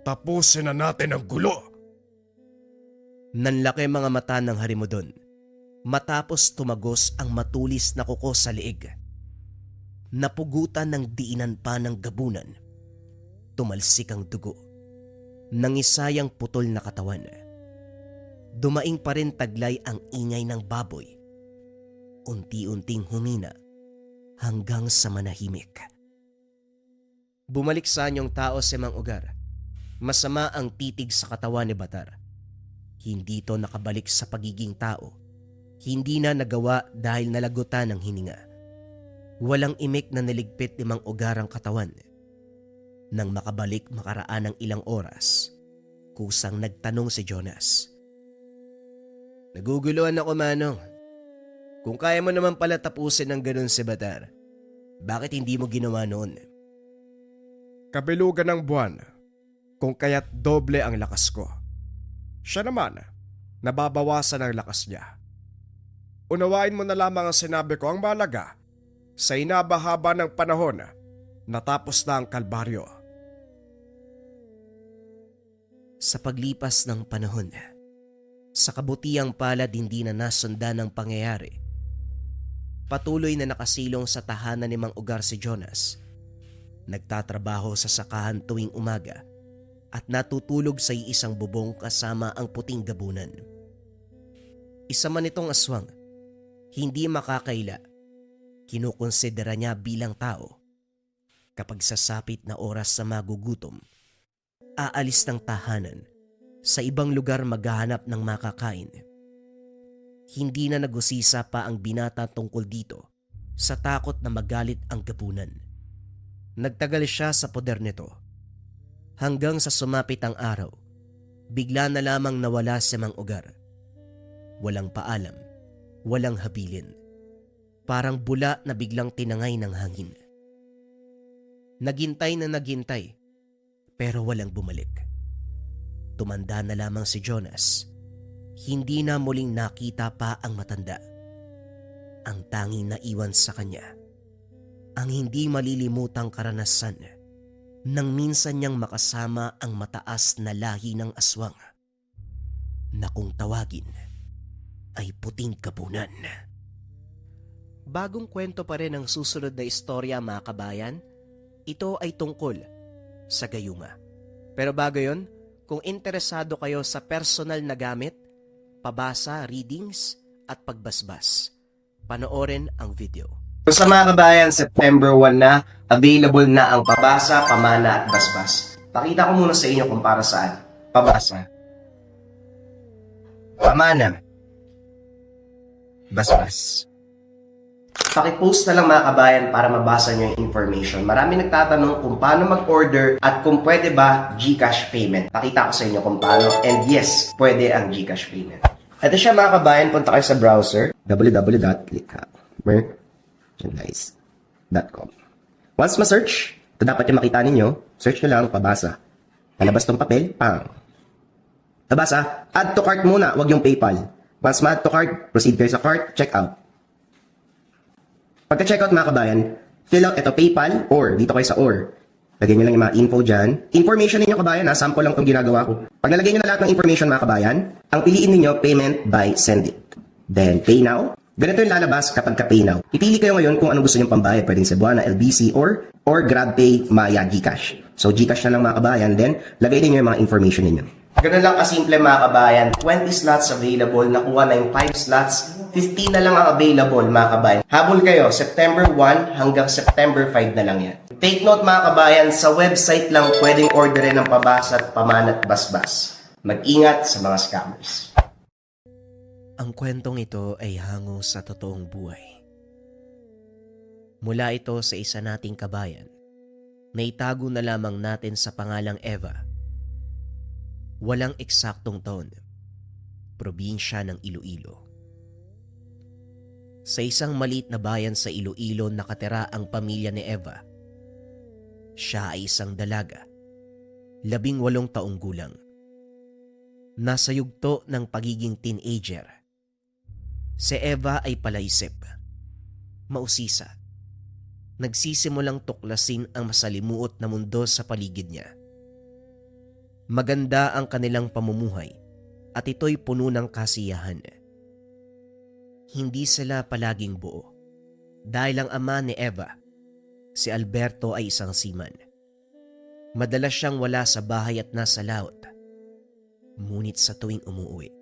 tapusin na natin ang gulo. Nanlaki mga mata ng harimudon matapos tumagos ang matulis na kuko sa liig. Napugutan ng diinan pa ng gabunan. Tumalsik ang dugo. Nangisayang putol na katawan. Dumaing pa rin taglay ang ingay ng baboy. Unti-unting humina hanggang sa manahimik. Bumalik sa anyong tao si Mang Ugar. Masama ang titig sa katawan ni Batar. Hindi to nakabalik sa pagiging tao. Hindi na nagawa dahil nalagutan ng hininga. Walang imik na niligpit ni Mang Ugar ang katawan. Nang makabalik makaraan ng ilang oras, kusang nagtanong si Jonas. Naguguluhan ako, Manong. Kung kaya mo naman pala tapusin ng ganun si Batar, bakit hindi mo ginawa noon? Kabilugan ng buwan, kung kaya't doble ang lakas ko. Siya naman, nababawasan ang lakas niya. Unawain mo na lamang ang sinabi ko, ang malaga. Sa inabahaba ng panahon, natapos na ang kalbaryo. Sa paglipas ng panahon, sa kabutiang palad hindi na nasundan ng pangyayari. Patuloy na nakasilong sa tahanan ni Mang Ugar si Jonas. Nagtatrabaho sa sakahan tuwing umaga at natutulog sa isang bubong kasama ang puting gabunan. Isa man itong aswang, hindi makakaila. Kinukonsidera niya bilang tao. Kapag sasapit na oras sa magugutom, aalis ng tahanan sa ibang lugar maghahanap ng makakain. Hindi na nagusisa pa ang binata tungkol dito sa takot na magalit ang gabunan. Nagtagal siya sa poder nito. Hanggang sa sumapit ang araw, bigla na lamang nawala si Mang Ugar. Walang paalam, walang habilin. Parang bula na biglang tinangay ng hangin. Naghintay na naghintay, pero walang bumalik. Tumanda na lamang si Jonas. Hindi na muling nakita pa ang matanda. Ang tanging naiwan sa kanya, ang hindi malilimutang karanasan nang minsan niyang makasama ang mataas na lahi ng aswang na kung tawagin ay puting kapunan. Bagong kwento pa rin ang susunod na istorya mga kabayan. Ito ay tungkol sa gayuma. Pero bago yon, kung interesado kayo sa personal na gamit, pabasa, readings at pagbasbas, panoorin ang video. So sa mga kabayan, September 1 na, available na ang pabasa, pamana at basbas. Pakita ko muna sa inyo kung para saan. Pabasa. Pamana. Basbas. Pakipost na lang mga kabayan para mabasa nyo yung information. Marami nagtatanong kung paano mag-order at kung pwede ba GCash payment. Pakita ko sa inyo kung paano. And yes, pwede ang GCash payment. Ito siya mga kabayan, punta kayo sa browser www.merchandise.com. Once ma-search, ito dapat yung makita ninyo, search nyo lang pabasa. Palabas tong papel, pang. Pabasa, add to cart muna, wag yung PayPal. Once ma-add to cart, proceed kayo sa cart, check out. Pagka-checkout mga kabayan, fill out ito PayPal or dito kayo sa or. Lagyan nyo lang yung mga info dyan. Information ninyo kabayan sample lang itong ginagawa ko. Pag nalagay nyo na lahat ng information mga kabayan, ang piliin ninyo payment by send it. Then pay now. Ganito yung lalabas kapag ka-pay now. Ipili kayo ngayon kung anong gusto nyong pambayad. Pwedeng Cebuana, LBC, or GrabPay, Maya, GCash. So GCash na lang mga kabayan. Then lagay din nyo yung mga information ninyo. Ganun lang kasimple mga kabayan. 20 slots available. Nakuha na yung 5 slots. 15 na lang ang available mga kabayan. Habol kayo. September 1 hanggang September 5 na lang yan. Take note mga kabayan, sa website lang pwedeng orderin ng pabasa at pamanat basbas. Mag-ingat sa mga scammers. Ang kwentong ito ay hango sa totoong buhay. Mula ito sa isa nating kabayan na itago na lamang natin sa pangalang Eva. Walang eksaktong taon, probinsya ng Iloilo. Sa isang maliit na bayan sa Iloilo nakatira ang pamilya ni Eva. Siya ay isang dalaga, 18 taong gulang. Nasa yugto ng pagiging teenager. Si Eva ay palaisip, mausisa. Nagsisimulang tuklasin ang masalimuot na mundo sa paligid niya. Maganda ang kanilang pamumuhay at ito'y puno ng kasiyahan. Hindi sila palaging buo dahil ang ama ni Eva, si Alberto ay isang seaman. Madalas siyang wala sa bahay at nasa laot. Ngunit sa tuwing umuwi,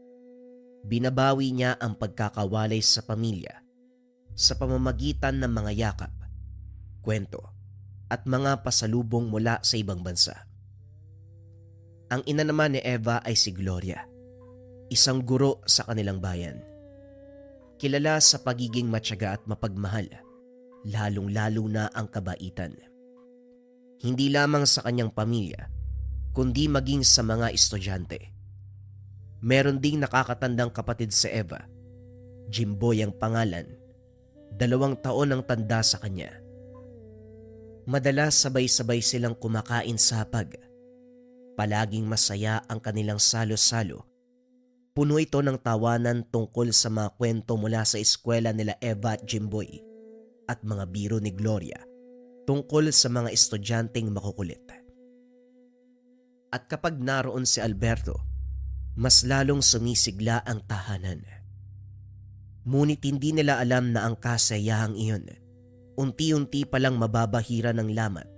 binabawi niya ang pagkakawalay sa pamilya sa pamamagitan ng mga yakap, kwento at mga pasalubong mula sa ibang bansa. Ang ina naman ni Eva ay si Gloria, isang guro sa kanilang bayan. Kilala sa pagiging matyaga at mapagmahal, lalong-lalo na ang kabaitan. Hindi lamang sa kanyang pamilya, kundi maging sa mga estudyante. Meron ding nakakatandang kapatid si Eva, Jimboy ang pangalan, 2 taon ang tanda sa kanya. Madalas sabay-sabay silang kumakain sa hapag. Palaging masaya ang kanilang salo-salo. Puno ito ng tawanan tungkol sa mga kwento mula sa eskwela nila Eva at Jimboy at mga biro ni Gloria tungkol sa mga estudyanteng makukulit. At kapag naroon si Alberto, mas lalong sumisigla ang tahanan. Ngunit hindi nila alam na ang kasayahang iyon, unti-unti palang mababahira ng lamat.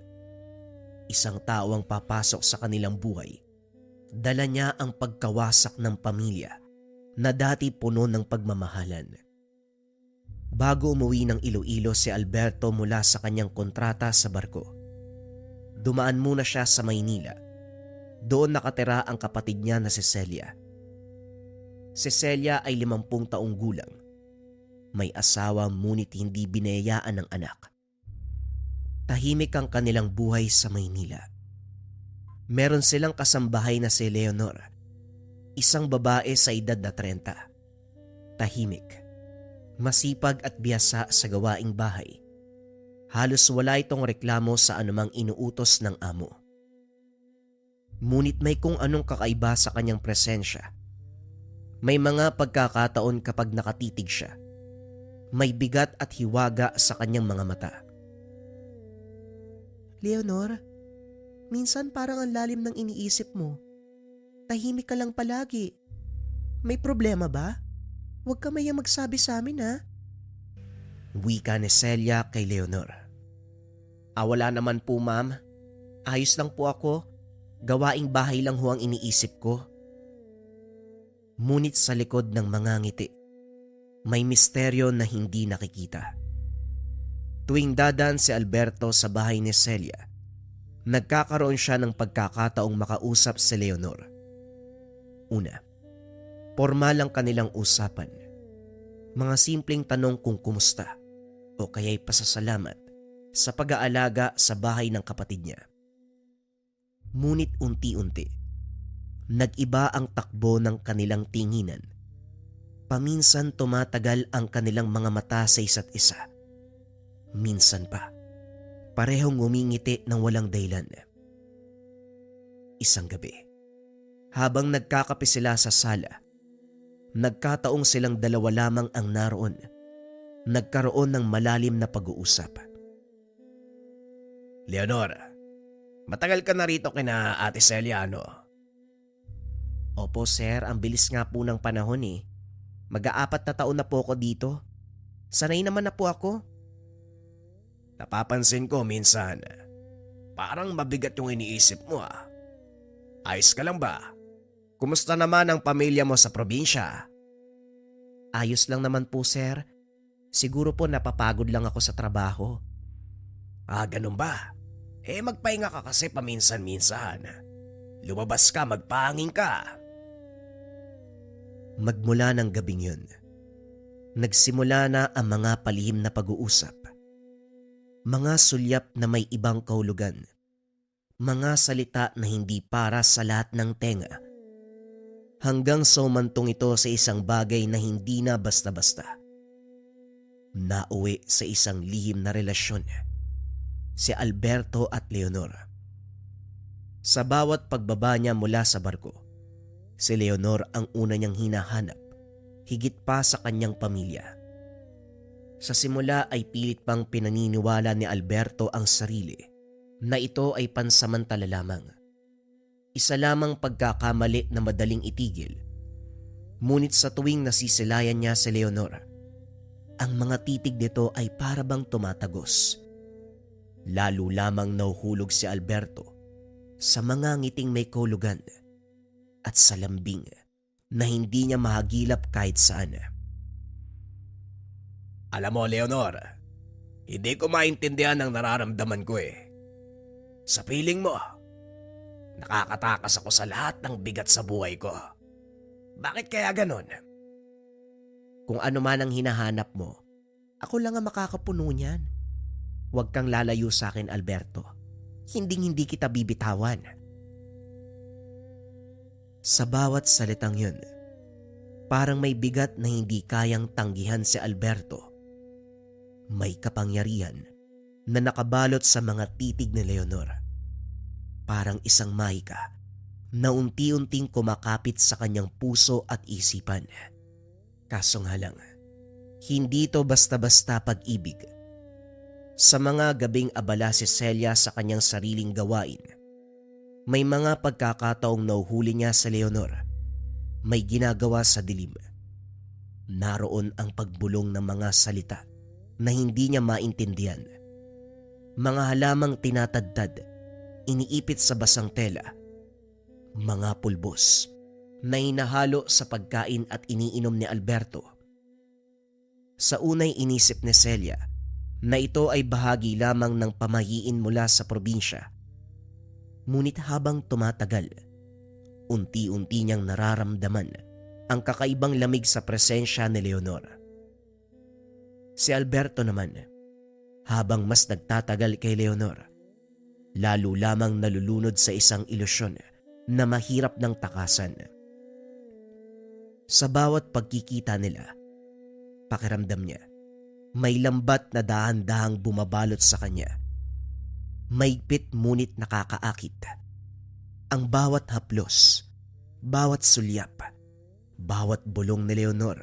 Isang tao ang papasok sa kanilang buhay. Dala niya ang pagkawasak ng pamilya na dati puno ng pagmamahalan. Bago umuwi ng Iloilo si Alberto mula sa kanyang kontrata sa barko, dumaan muna siya sa Maynila. Doon nakatira ang kapatid niya na si Celia. Si Celia ay 50 taong gulang. May asawa ngunit hindi binayaan ng anak. Tahimik ang kanilang buhay sa Maynila. Meron silang kasambahay na si Leonor, isang babae sa edad na 30. Tahimik, masipag at biyasa sa gawaing bahay. Halos wala itong reklamo sa anumang inuutos ng amo. Ngunit may kung anong kakaiba sa kanyang presensya. May mga pagkakataon kapag nakatitig siya, may bigat at hiwaga sa kanyang mga mata. Leonor, minsan parang ang lalim ng iniisip mo. Tahimik ka lang palagi. May problema ba? Huwag ka mayang magsabi sa amin ha. Wika ni Celia kay Leonor. Wala naman po ma'am. Ayos lang po ako. Gawaing bahay lang ho ang iniisip ko. Ngunit sa likod ng mga ngiti, may misteryo na hindi nakikita. Tuwing dadaan si Alberto sa bahay ni Celia, nagkakaroon siya ng pagkakataong makausap si Leonor. Una, formal ang kanilang usapan. Mga simpleng tanong kung kumusta o kaya'y pasasalamat sa pag-aalaga sa bahay ng kapatid niya. Ngunit unti-unti, nag-iba ang takbo ng kanilang tinginan. Paminsan tumatagal ang kanilang mga mata sa isa't isa. Minsan pa, parehong ngumingiti ng walang dahilan. Isang gabi, habang nagkakape sila sa sala, nagkataong silang dalawa lamang ang naroon. Nagkaroon ng malalim na pag-uusap. Leonor, matagal ka na rito kina Ate Celia, ano? Opo sir, ang bilis nga po ng panahon eh. Mag-aapat na taon na po ako dito. Sanay naman na po ako. Napapansin ko minsan, parang mabigat yung iniisip mo ah. Ayos ka lang ba? Kumusta naman ang pamilya mo sa probinsya? Ayos lang naman po sir. Siguro po napapagod lang ako sa trabaho. Ganun ba? Magpahinga ka kasi paminsan-minsan. Lumabas ka, magpahangin ka. Magmula ng gabing yun, nagsimula na ang mga palihim na pag-uusap. Mga sulyap na may ibang kahulugan. Mga salita na hindi para sa lahat ng tenga. Hanggang sa umantong ito sa isang bagay na hindi na basta-basta. Nauwi sa isang lihim na relasyon, si Alberto at Leonor. Sa bawat pagbaba niya mula sa barko, si Leonor ang una niyang hinahanap, higit pa sa kanyang pamilya. Sa simula ay pilit pang pinaniniwala ni Alberto ang sarili na ito ay pansamantala lamang. Isa lamang pagkakamali na madaling itigil. Ngunit sa tuwing nasisilayan niya si Leonor, ang mga titig nito ay parabang tumatagos. Lalo lamang nahuhulog si Alberto sa mga ngiting may kahulugan at sa lambing na hindi niya mahagilap kahit saan. Alam mo, Leonor, hindi ko maintindihan ang nararamdaman ko eh. Sa piling mo, nakakatakas ako sa lahat ng bigat sa buhay ko. Bakit kaya ganon? Kung ano man ang hinahanap mo, ako lang ang makakapuno niyan. Huwag kang lalayo sa akin, Alberto. Hinding-hindi kita bibitawan. Sa bawat salitang yun, parang may bigat na hindi kayang tanggihan si Alberto. May kapangyarihan na nakabalot sa mga titig ni Leonor. Parang isang mahika na unti-unting kumakapit sa kanyang puso at isipan. Kaso nga lang, hindi ito basta-basta pag-ibig. Sa mga gabing abala si Celia sa kanyang sariling gawain, may mga pagkakataong nauhuli niya sa Leonor. May ginagawa sa dilim. Naroon ang pagbulong ng mga salita na hindi niya maintindihan. Mga halamang tinatadtad, iniipit sa basang tela. Mga pulbos na inahalo sa pagkain at iniinom ni Alberto. Sa unay inisip ni Celia na ito ay bahagi lamang ng pamahiin mula sa probinsya. Ngunit habang tumatagal, unti-unti niyang nararamdaman ang kakaibang lamig sa presensya ni Leonor. Si Alberto naman, habang mas nagtatagal kay Leonor, lalo lamang nalulunod sa isang ilusyon na mahirap ng takasan. Sa bawat pagkikita nila, pakiramdam niya, may lambat na dahan-dahang bumabalot sa kanya. Maigpit ngunit nakakaakit. Ang bawat haplos, bawat sulyap, bawat bulong ni Leonor,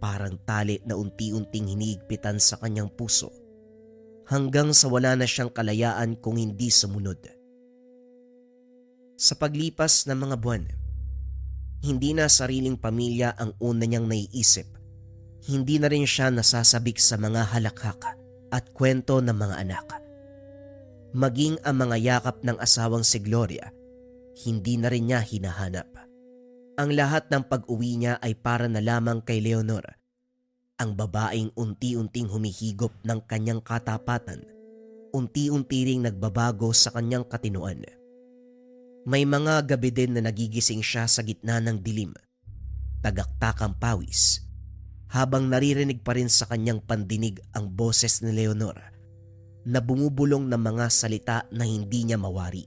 parang tali na unti-unting hinihigpitan sa kanyang puso hanggang sa wala na siyang kalayaan kung hindi sumunod. Sa paglipas ng mga buwan, Hindi na sariling pamilya ang una niyang naiisip. Hindi na rin siya nasasabik sa mga halakhak at kwento ng mga anak. Maging ang mga yakap ng asawang si Gloria, hindi na rin niya hinahanap. Ang lahat ng pag-uwi niya ay para na lamang kay Leonor, ang babaeng unti-unting humihigop ng kanyang katapatan, unti-unti ring nagbabago sa kanyang katinuan. May mga gabi din na nagigising siya sa gitna ng dilim, tagaktakang pawis, habang naririnig pa rin sa kanyang pandinig ang boses ni Leonor na bumubulong ng mga salita na hindi niya mawari.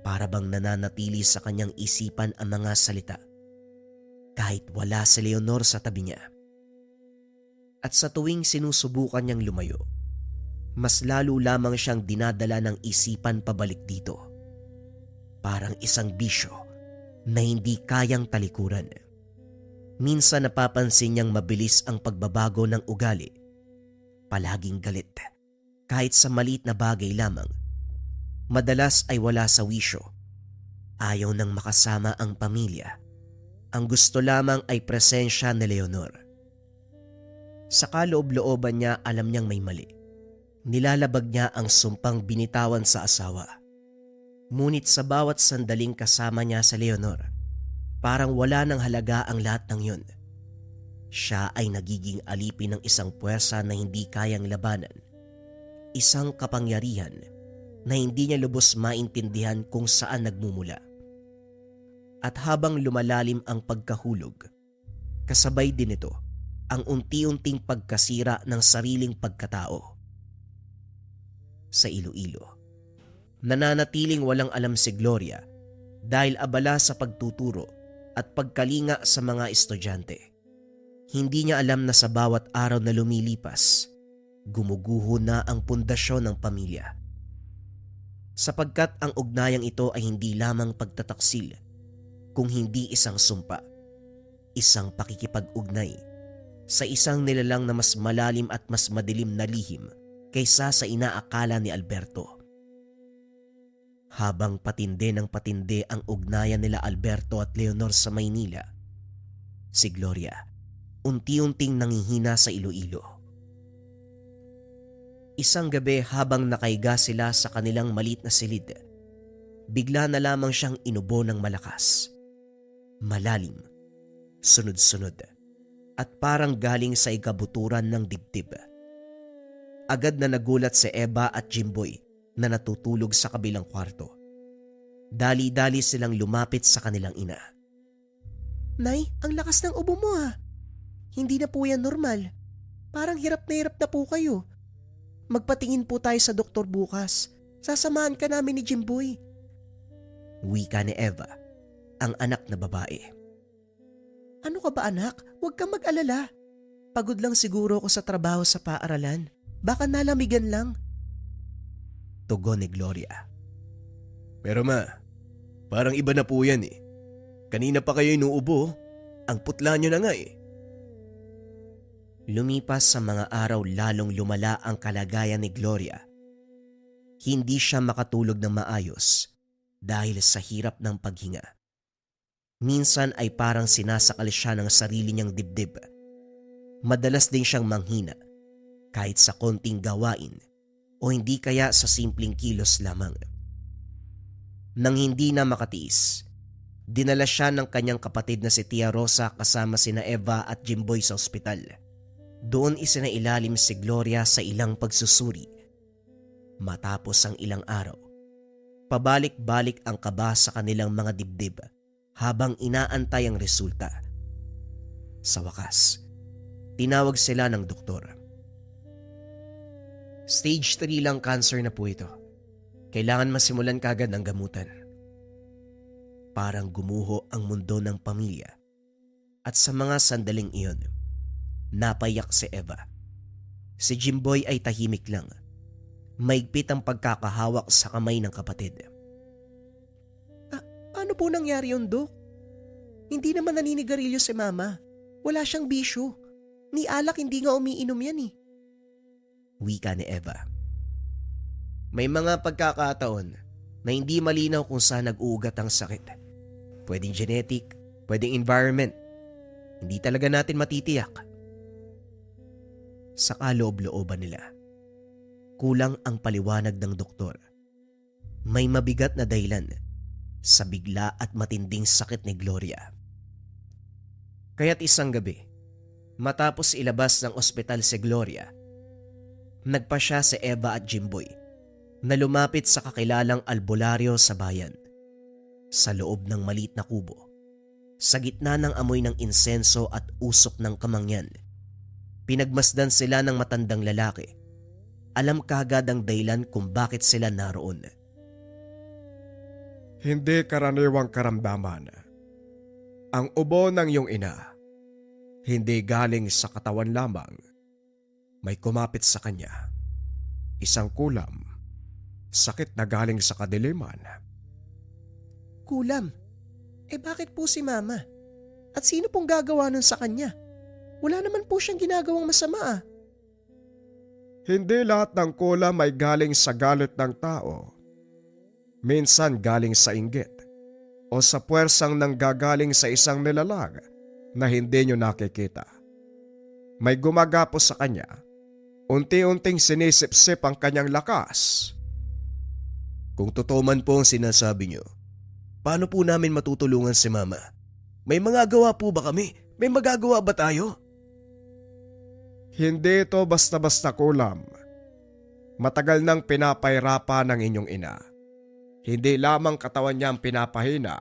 Para bang nananatili sa kanyang isipan ang mga salita kahit wala si Leonor sa tabi niya. At sa tuwing sinusubukan niyang lumayo, mas lalo lamang siyang dinadala ng isipan pabalik dito. Parang isang bisyo na hindi kayang talikuran. Minsan napapansin niyang mabilis ang pagbabago ng ugali. Palaging galit, kahit sa maliit na bagay lamang. Madalas ay wala sa wisyo. Ayaw nang makasama ang pamilya. Ang gusto lamang ay presensya ni Leonor. Sa kaloob-looban niya alam niyang may mali. Nilalabag niya ang sumpang binitawan sa asawa. Ngunit sa bawat sandaling kasama niya sa Leonor, parang wala nang halaga ang lahat ng yun. Siya ay nagiging alipin ng isang puwersa na hindi kayang labanan. Isang kapangyarihan na hindi niya lubos maintindihan kung saan nagmumula. At habang lumalalim ang pagkahulog, kasabay din ito ang unti-unting pagkasira ng sariling pagkatao. Sa Iloilo, nananatiling walang alam si Gloria dahil abala sa pagtuturo at pagkalinga sa mga estudyante. Hindi niya alam na sa bawat araw na lumilipas, gumuguho na ang pundasyon ng pamilya. Sapagkat ang ugnayang ito ay hindi lamang pagtataksil, kung hindi isang sumpa, isang pakikipag-ugnay sa isang nilalang na mas malalim at mas madilim na lihim kaysa sa inaakala ni Alberto. Habang patindi ng patindi ang ugnayan nila Alberto at Leonor sa Maynila, si Gloria unti-unting nangihina sa Iloilo. Isang gabi habang nakaiga sila sa kanilang maliit na silid, bigla na lamang siyang inubo ng malakas. Malalim, sunod-sunod, at parang galing sa ikabuturan ng dibdib. Agad na nagulat si Eva at Jimboy na natutulog sa kabilang kwarto. Dali-dali silang lumapit sa kanilang ina. Nay, ang lakas ng ubo mo ha. Hindi na po yan normal. Parang hirap na po kayo. Magpatingin po tayo sa doktor bukas. Sasamahan ka namin ni Jimboy. Wika ni Eva, ang anak na babae. Ano ka ba anak? Huwag kang mag-alala. Pagod lang siguro ako sa trabaho sa paaralan. Baka nalamigan lang. Tugon ni Gloria. Pero ma, parang iba na po yan eh. Kanina pa kayo inuubo, ang putla nyo na nga eh. Lumipas sa mga araw lalong lumala ang kalagayan ni Gloria. Hindi siya makatulog ng maayos dahil sa hirap ng paghinga. Minsan ay parang sinasakal siya ng sarili niyang dibdib. Madalas din siyang manghina kahit sa konting gawain o hindi kaya sa simpleng kilos lamang. Nang hindi na makatiis, dinala siya ng kanyang kapatid na si Tia Rosa kasama sina Eva at Jimboy sa ospital. Doon isinailalim si Gloria sa ilang pagsusuri. Matapos ang ilang araw, pabalik-balik ang kaba sa kanilang mga dibdib habang inaantay ang resulta. Sa wakas, tinawag sila ng doktor. Stage 3 lang cancer na po ito. Kailangan masimulan kagad ang gamutan. Parang gumuho ang mundo ng pamilya at sa mga sandaling iyon, napayak si Eva. Si Jimboy ay tahimik lang. Maigpit ang pagkakahawak sa kamay ng kapatid. Ano po nangyari yun, Dok? Hindi naman naninigarilyo si Mama. Wala siyang bisyo. Ni alak hindi nga umiinom yan eh. Wika ni Eva. May mga pagkakataon na hindi malinaw kung saan nag-uugat ang sakit. pwedeng genetic, pwedeng environment. Hindi talaga natin matitiyak. Sa kaloob-looban nila, kulang ang paliwanag ng doktor. May mabigat na dahilan sa bigla at matinding sakit ni Gloria. Kaya't isang gabi, matapos ilabas ng ospital si Gloria, nagpa siya si Eva at Jimboy na lumapit sa kakilalang albularyo sa bayan. Sa loob ng maliit na kubo, sa gitna ng amoy ng insenso at usok ng kamangyan, pinagmasdan sila ng matandang lalaki. Alam kagad ang dahilan kung bakit sila naroon. Hindi karaniwang karamdaman. Ang ubo ng iyong ina, hindi galing sa katawan lamang. May kumapit sa kanya. Isang kulam, sakit na galing sa kadiliman. Kulam. Bakit po si Mama? At sino pong gagawa nun sa kanya? Wala naman po siyang ginagawang masama ah. Hindi lahat ng kulam ay galing sa galit ng tao. Minsan galing sa inggit o sa puwersang nanggagaling sa isang nilalang na hindi nyo nakikita. May gumagapos sa kanya. Unti-unting sinisip-sip ang kanyang lakas. Kung totoo man po ang sinasabi niyo, paano po namin matutulungan si Mama? May magagawa po ba kami? May magagawa ba tayo? Hindi ito basta-basta kulam. Matagal nang pinapahirapan ng inyong ina. Hindi lamang katawan niya ang pinapahina,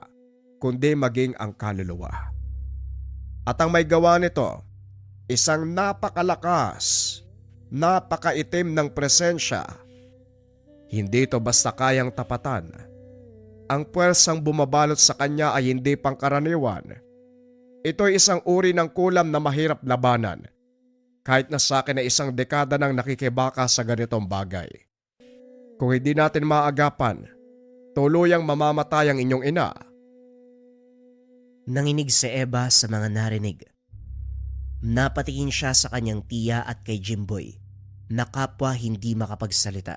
kundi maging ang kaluluwa. At ang may gawa nito, isang napakalakas, napakaitim ng presensya. Hindi ito basta kayang tapatan. Ang puwersang bumabalot sa kanya ay hindi pangkaraniwan. Ito'y isang uri ng kulam na mahirap labanan. Kahit na sa akin ay isang dekada nang nakikibaka sa ganitong bagay. Kung hindi natin maagapan, tuluyang mamamatay ang inyong ina. Nanginig si Eva sa mga narinig. Napatingin siya sa kanyang tiya at kay Jimboy na kapwa hindi makapagsalita.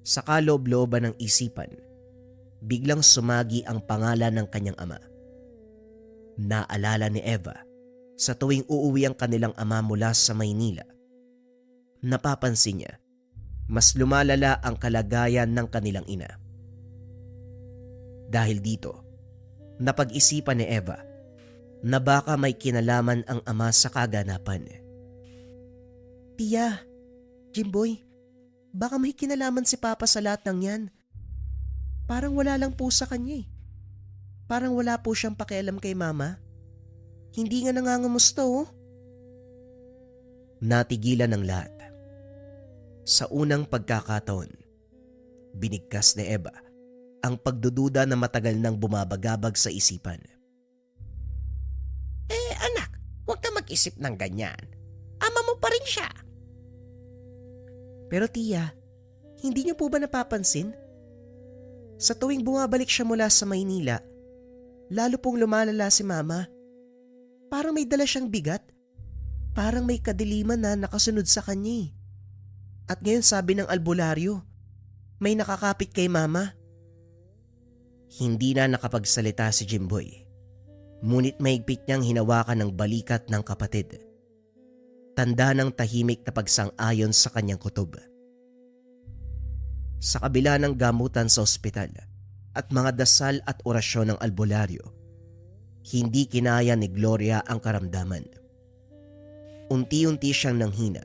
Sa kaloob-looban ng isipan, biglang sumagi ang pangalan ng kanyang ama. Naalala ni Eva sa tuwing uuwi ang kanilang ama mula sa Maynila. Napapansin niya, mas lumalala ang kalagayan ng kanilang ina. Dahil dito, napag-isipan ni Eva na baka may kinalaman ang ama sa kaganapan. Tiya, Jimboy, baka may kinalaman si Papa sa lahat ng yan. Parang wala lang po sa kanya eh. Parang wala po siyang pakialam kay Mama. Hindi nga nangangamusta oh. Natigilan ng lahat. Sa unang pagkakataon, binigkas ni Eva ang pagdududa na matagal nang bumabagabag sa isipan. Anak, huwag na mag-isip ng ganyan. Ama mo pa rin siya. Pero tiya, hindi niyo po ba napapansin? Sa tuwing bumabalik siya mula sa Maynila, lalo pong lumalala si Mama. Parang may dala siyang bigat. Parang may kadiliman na nakasunod sa kanya eh. At ngayon sabi ng albularyo, may nakakapit kay Mama. Hindi na nakapagsalita si Jimboy. Ngunit mahigpit niyang hinawakan ng balikat ng kapatid. Tanda ng tahimik na pagsang-ayon sa kanyang kutob. Sa kabila ng gamutan sa ospital at mga dasal at orasyon ng albularyo, hindi kinaya ni Gloria ang karamdaman. Unti-unti siyang nanghina,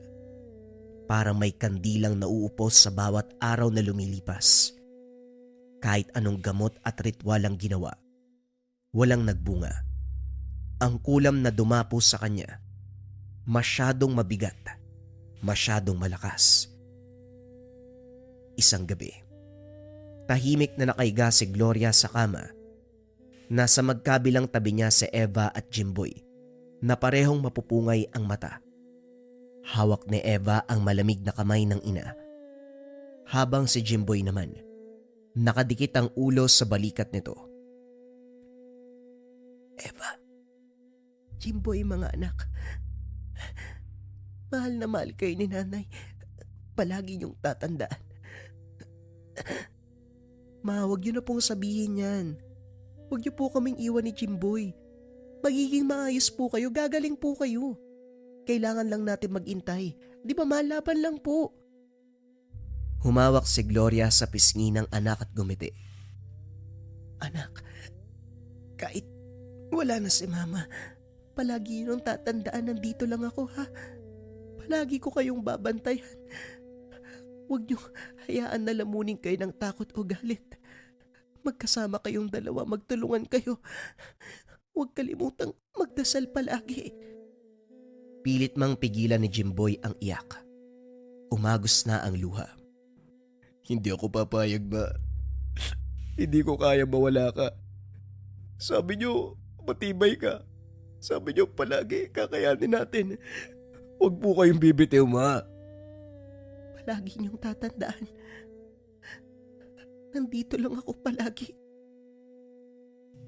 parang may kandilang nauupos sa bawat araw na lumilipas. Kahit anong gamot at ritual ang ginawa, walang nagbunga. Ang kulam na dumapo sa kanya, masyadong mabigat, masyadong malakas. Isang gabi, tahimik na nakaiga si Gloria sa kama. Nasa magkabilang tabi niya si Eva at Jimboy na parehong mapupungay ang mata. Hawak ni Eva ang malamig na kamay ng ina, habang si Jimboy naman nakadikit ang ulo sa balikat nito. Eva, Jimboy mga anak, mahal na mahal kayo ni Nanay. Palagi niyong tatandaan. Ma, huwag niyo na pong sabihin yan. Huwag niyo po kaming iwan ni Jimboy. Magiging maayos po kayo, gagaling po kayo. Kailangan lang natin magintay. Di ba malaban lang po? Humawak si Gloria sa pisngi ng anak at gumiti. Anak, kahit wala na si Mama, palagi nung tatandaan nandito lang ako ha. Palagi ko kayong babantayan. Huwag niyo hayaan na lamunin kayo ng takot o galit. Magkasama kayong dalawa, magtulungan kayo. Huwag kalimutang magdasal palagi. Pilit mang pigilan ni Jimboy ang iyak. Umagos na ang luha. Hindi ako papayag ba? Hindi ko kaya mawala ka. Sabi niyo, matibay ka. Sabi niyo palagi, kakayanin natin. Huwag po kayong bibitiw, ma. Palagi niyong tatandaan. Nandito lang ako palagi.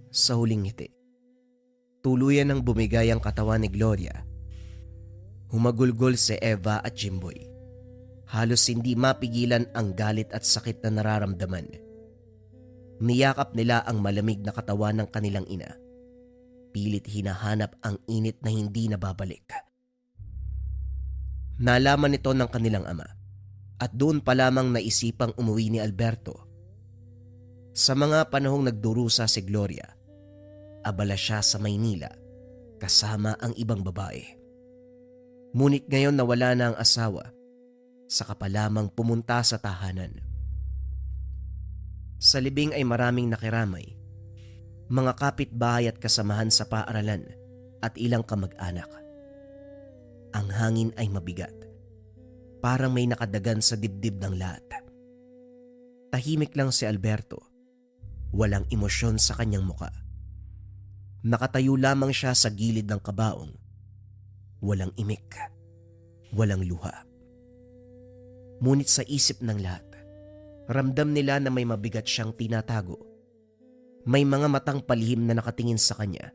Sa huling ngiti, tuluyan ng bumigay ang katawan ni Gloria. Humagulgol si Eva at Jimboy. Halos hindi mapigilan ang galit at sakit na nararamdaman. Niyakap nila ang malamig na katawan ng kanilang ina. Pilit hinahanap ang init na hindi nababalik. Nalaman ito ng kanilang ama at doon pa lamang naisipang umuwi ni Alberto. Sa mga panahong nagdurusa si Gloria, abala siya sa Maynila kasama ang ibang babae. Ngunit ngayon nawala na ang asawa, saka pa lamang pumunta sa tahanan. Sa libing ay maraming nakiramay, mga kapitbahay at kasamahan sa paaralan at ilang kamag-anak. Ang hangin ay mabigat, parang may nakadagan sa dibdib ng lahat. Tahimik lang si Alberto, walang emosyon sa kanyang muka. Nakatayo lamang siya sa gilid ng kabaong, walang imik, walang luha. Ngunit sa isip ng lahat, ramdam nila na may mabigat siyang tinatago. May mga matang palihim na nakatingin sa kanya.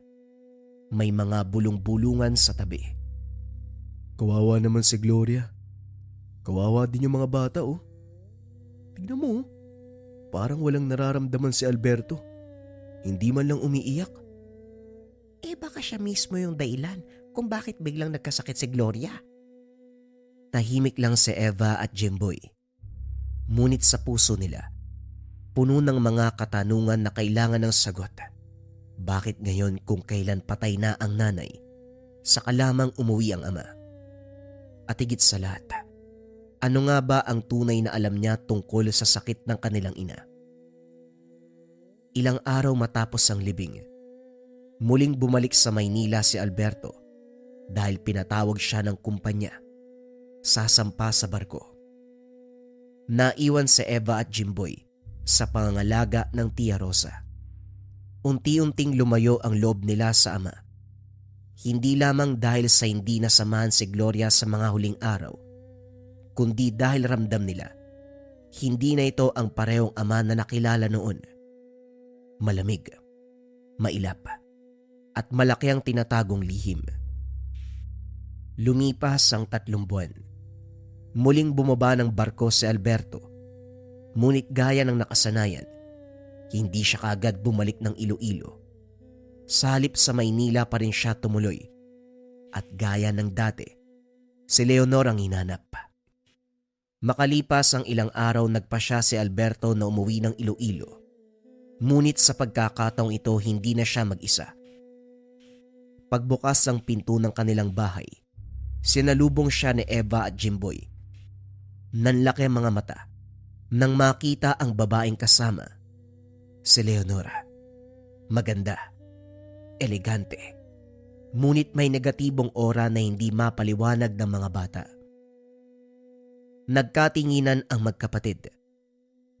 May mga bulong-bulungan sa tabi. Kawawa naman si Gloria. Kawawa din yung mga bata, oh. Tignan mo, Parang walang nararamdaman si Alberto. Hindi man lang umiiyak. baka siya mismo yung dahilan kung bakit biglang nagkasakit si Gloria. Tahimik lang si Eva at Jimboy. Ngunit sa puso nila, puno ng mga katanungan na kailangan ng sagot. Bakit ngayon kung kailan patay na ang nanay, saka lamang umuwi ang ama? At higit sa lahat, ano nga ba ang tunay na alam niya tungkol sa sakit ng kanilang ina? Ilang araw matapos ang libing, muling bumalik sa Maynila si Alberto dahil pinatawag siya ng kumpanya. Sasampa sa barko. Naiwan si Eva at Jimboy sa pangangalaga ng Tia Rosa. Unti-unting lumayo ang loob nila sa ama. Hindi lamang dahil sa hindi nasamahan si Gloria sa mga huling araw, kundi dahil ramdam nila, hindi na ito ang parehong ama na nakilala noon. Malamig, mailap, at malaki ang tinatagong lihim. Lumipas ang 3 buwan. Muling bumaba ng barko si Alberto. Ngunit gaya ng nakasanayan, hindi siya kaagad bumalik ng Iloilo. Sa halip sa Maynila pa rin siya tumuloy. At gaya ng dati, si Leonor ang hinanap. Makalipas ang ilang araw nagpasya si Alberto na umuwi ng Iloilo. Ngunit sa pagkakataong ito hindi na siya mag-isa. Pagbukas ng pinto ng kanilang bahay, sinalubong siya ni Eva at Jimboy. Nanlaki ang mga mata nang makita ang babaeng kasama, si Leonora. Maganda, elegante, ngunit may negatibong aura na hindi mapaliwanag ng mga bata. Nagkatinginan ang magkapatid.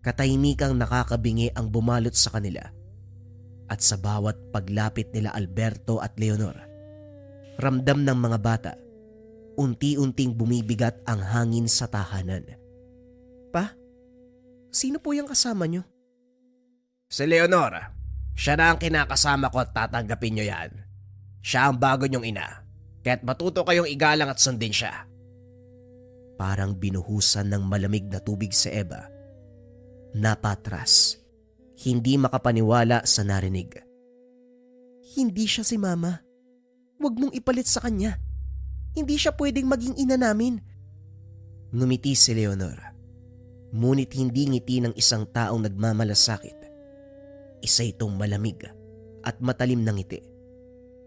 Katahimikang nakakabingi ang bumalot sa kanila. At sa bawat paglapit nila Alberto at Leonor, ramdam ng mga bata, unti-unting bumibigat ang hangin sa tahanan. Pa, sino po yung kasama nyo? Si Leonora. Siya na ang kinakasama ko at tatanggapin nyo yan. Siya ang bago nyong ina. Kaya't matuto kayong igalang at sundin siya. Parang binuhusan ng malamig na tubig si Eva. Napatras. Hindi makapaniwala sa narinig. Hindi siya si Mama. Huwag mong ipalit sa kanya. Hindi siya pwedeng maging ina namin. Ngumiti si Leonor. Ngunit hindi ngiti ng isang taong nagmamalasakit. Isa itong malamig at matalim na ngiti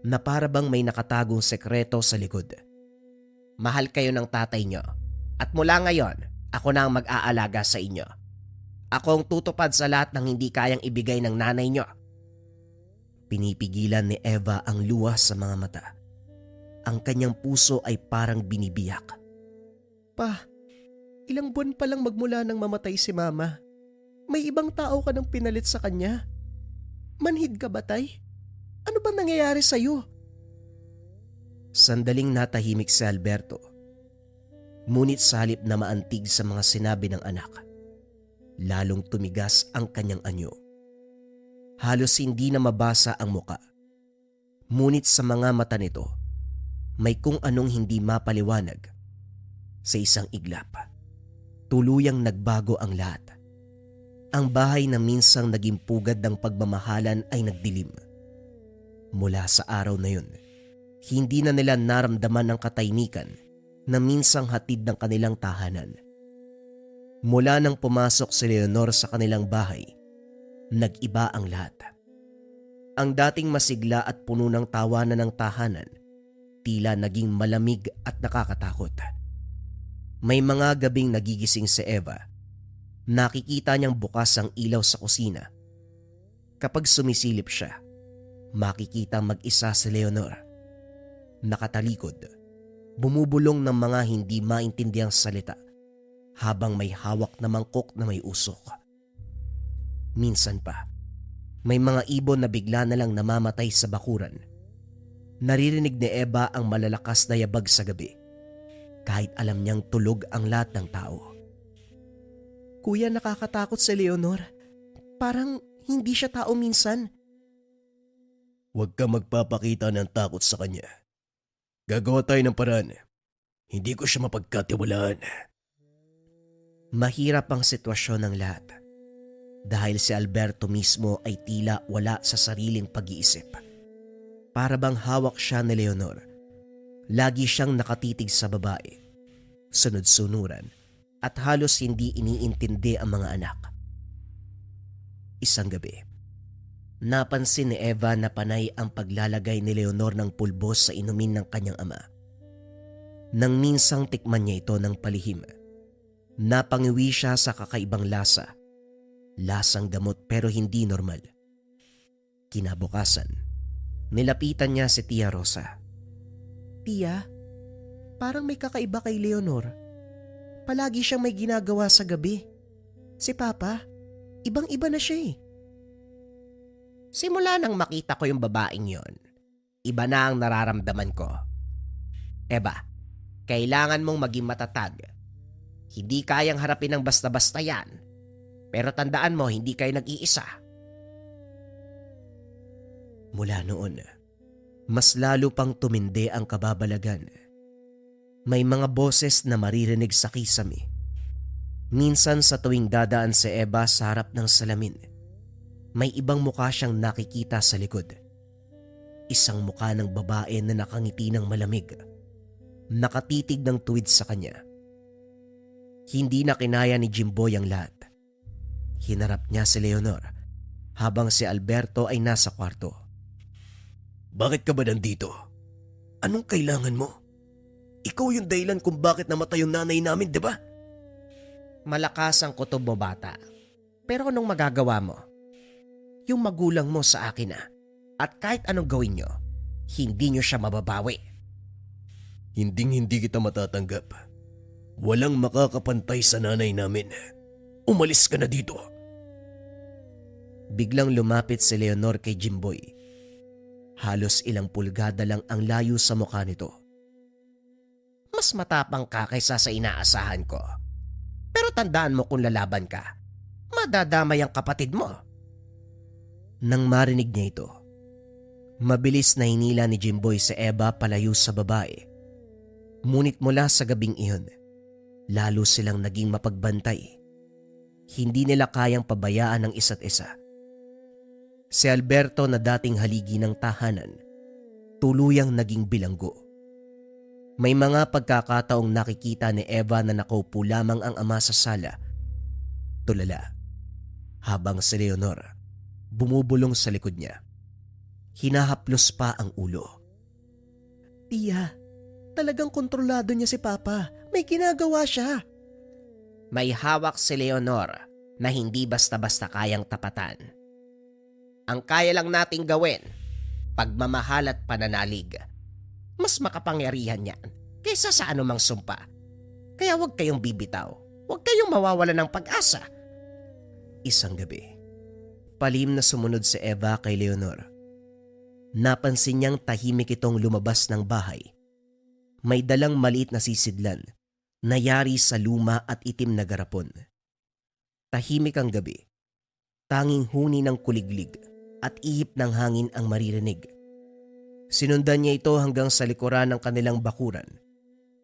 na para bang may nakatagong sekreto sa likod. Mahal kayo ng tatay nyo at mula ngayon ako na ang mag-aalaga sa inyo. Ako ang tutupad sa lahat ng hindi kayang ibigay ng nanay nyo. Pinipigilan ni Eva ang luha sa mga mata. Ang kanyang puso ay parang binibiyak. Pa, ilang buwan pa lang magmula nang mamatay si Mama. May ibang tao ka nang pinalit sa kanya. Manhid ka ba, Tay? Ano ba nangyayari sa'yo? Sandaling natahimik si Alberto. Ngunit sa halip na maantig sa mga sinabi ng anak, lalong tumigas ang kanyang anyo. Halos hindi na mabasa ang muka. Ngunit sa mga mata nito, may kung anong hindi mapaliwanag. Sa isang iglap, tuluyang nagbago ang lahat. Ang bahay na minsang naging pugad ng pagmamahalan ay nagdilim. Mula sa araw na yun, hindi na nila naramdaman ang katahimikan na minsang hatid ng kanilang tahanan. Mula nang pumasok si Leonor sa kanilang bahay, nag-iba ang lahat. Ang dating masigla at puno ng tawanan ng tahanan, tila naging malamig at nakakatakot. May mga gabing nagigising si Eva. Nakikita niyang bukas ang ilaw sa kusina. Kapag sumisilip siya, makikita mag-isa si Leonor. Nakatalikod, bumubulong ng mga hindi maintindiang salita habang may hawak na mangkok na may usok. Minsan pa, may mga ibon na bigla na lang namamatay sa bakuran. Naririnig ni Eva ang malalakas na yabag sa gabi, kahit alam niyang tulog ang lahat ng tao. Kuya, nakakatakot si Leonor. Parang hindi siya tao minsan. Huwag ka magpapakita ng takot sa kanya. Gagawa tayo ng paraan. Hindi ko siya mapagkatiwalaan. Mahirap ang sitwasyon ng lahat dahil si Alberto mismo ay tila wala sa sariling pag-iisip. Para bang hawak siya ni Leonor. Lagi siyang nakatitig sa babae, sunod-sunuran at halos hindi iniintindi ang mga anak. Isang gabi, napansin ni Eva na panay ang paglalagay ni Leonor ng pulbos sa inumin ng kanyang ama. Nang minsang tikman niya ito ng palihim, napangiwi siya sa kakaibang lasa. Lasang gamot pero hindi normal. Kinabukasan, nilapitan niya si Tia Rosa. Tia, parang may kakaiba kay Leonor. Palagi siyang may ginagawa sa gabi. Si Papa, ibang-iba na siya eh. Simula nang makita ko yung babaeng yon, iba na ang nararamdaman ko. Eba, kailangan mong maging matatag. Hindi kayang harapin ng basta-basta yan. Pero tandaan mo, hindi kayo nag-iisa. Mula noon, mas lalo pang tumindi ang kababalagan. May mga boses na maririnig sa kisame. Minsan sa tuwing dadaan si Eva sa harap ng salamin, may ibang mukha siyang nakikita sa likod. Isang mukha ng babae na nakangiti ng malamig, nakatitig ng tuwid sa kanya. Hindi na kinaya ni Jimboy ang lahat. Hinarap niya si Leonor habang si Alberto ay nasa kwarto. Bakit ka ba nandito? Anong kailangan mo? Ikaw yung dahilan kung bakit namatay yung nanay namin, di ba? Malakas ang kutob mo, bata. Pero anong magagawa mo? Yung magulang mo sa akin na. At kahit anong gawin nyo, hindi nyo siya mababawi. Hinding-hindi kita matatanggap. Walang makakapantay sa nanay namin. Umalis ka na dito. Biglang lumapit si Leonor kay Jimboy. Halos ilang pulgada lang ang layo sa mukha nito. Mas matapang ka kaysa sa inaasahan ko. Pero tandaan mo kung lalaban ka, madadamay ang kapatid mo. Nang marinig niya ito, mabilis na hinila ni Jimboy si Eva palayo sa babae. Ngunit mula sa gabing iyon, lalo silang naging mapagbantay. Hindi nila kayang pabayaan ang isa't isa. Si Alberto na dating haligi ng tahanan, tuluyang naging bilanggo. May mga pagkakataong nakikita ni Eva na nakaupo lamang ang ama sa sala, tulala, habang si Leonor bumubulong sa likod niya. Hinahaplos pa ang ulo. Tia, talagang kontrolado niya si Papa. May ginagawa siya. May hawak si Leonor na hindi basta-basta kayang tapatan. Ang kaya lang nating gawin, pagmamahal at pananalig. Mas makapangyarihan yan kaysa sa anumang sumpa. Kaya huwag kayong bibitaw. Huwag kayong mawawala ng pag-asa. Isang gabi, palim na sumunod si Eva kay Leonor. Napansin niyang tahimik itong lumabas ng bahay. May dalang maliit na sisidlan na yari sa luma at itim na garapon. Tahimik ang gabi. Tanging huni ng kuliglig at ihip ng hangin ang maririnig. Sinundan niya ito hanggang sa likuran ng kanilang bakuran,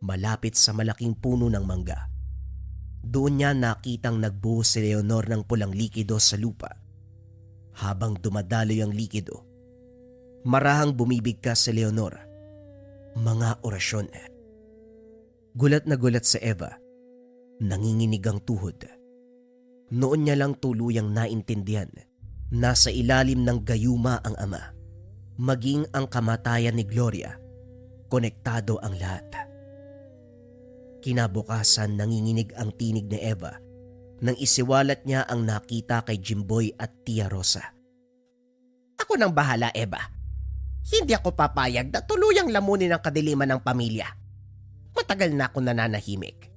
malapit sa malaking puno ng mangga. Doon niya nakitang nagbuhos si Leonor ng pulang likido sa lupa. Habang dumadaloy ang likido, marahang bumibigkas si Leonor. Mga orasyon. Gulat na gulat si Eva. Nanginginig ang tuhod. Noon niya lang tuluyang naintindihan na sa ilalim ng gayuma ang ama, maging ang kamatayan ni Gloria, konektado ang lahat. Kinabukasan nanginginig ang tinig ni Eva nang isiwalat niya ang nakita kay Jimboy at Tia Rosa. Ako nang bahala, Eva. Hindi ako papayag na tuluyang lamunin ang kadiliman ng pamilya. Matagal na ako nananahimik.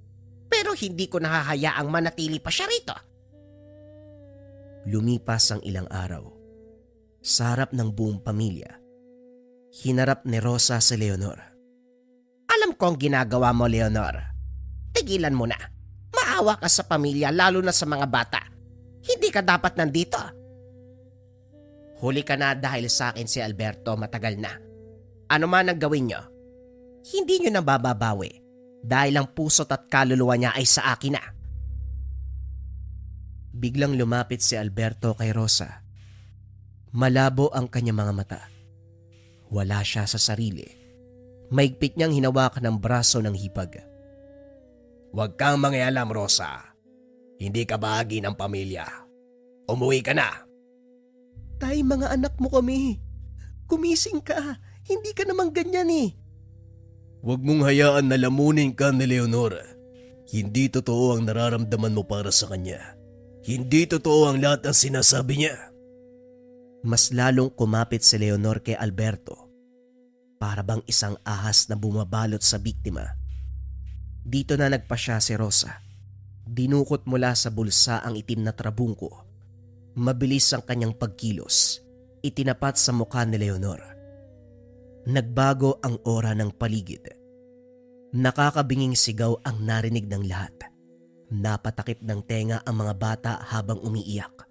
Pero hindi ko nahahayaang manatili pa siya rito. Lumipas ang ilang araw. Sa harap ng buong pamilya, hinarap ni Rosa si Leonor. Alam ko ang ginagawa mo, Leonor. Tigilan mo na. Maawa ka sa pamilya, lalo na sa mga bata. Hindi ka dapat nandito. Huli ka na dahil sa akin si Alberto, matagal na. Ano man ang gawin nyo, hindi nyo nabababawi dahil ang puso't at kaluluwa niya ay sa akin na. Biglang lumapit si Alberto kay Rosa. Malabo ang kanyang mga mata. Wala siya sa sarili. Maigpit niyang hinawakan ng braso ng hipag. Huwag kang mangialam, Rosa. Hindi ka bahagi ng pamilya. Umuwi ka na. Tay, mga anak mo kami. Gumising ka. Hindi ka naman ganyan eh. Huwag mong hayaan na lamunin ka ni Leonora. Hindi totoo ang nararamdaman mo para sa kanya. Hindi totoo ang lahat ng sinasabi niya. Mas lalong kumapit si Leonor kay Alberto. Para bang isang ahas na bumabalot sa biktima. Dito na nagpasya si Rosa. Dinukot mula sa bulsa ang itim na trabungko. Mabilis ang kanyang pagkilos. Itinapat sa mukha ni Leonor. Nagbago ang aura ng paligid. Nakakabinging sigaw ang narinig ng lahat. Napatakip ng tenga ang mga bata habang umiiyak.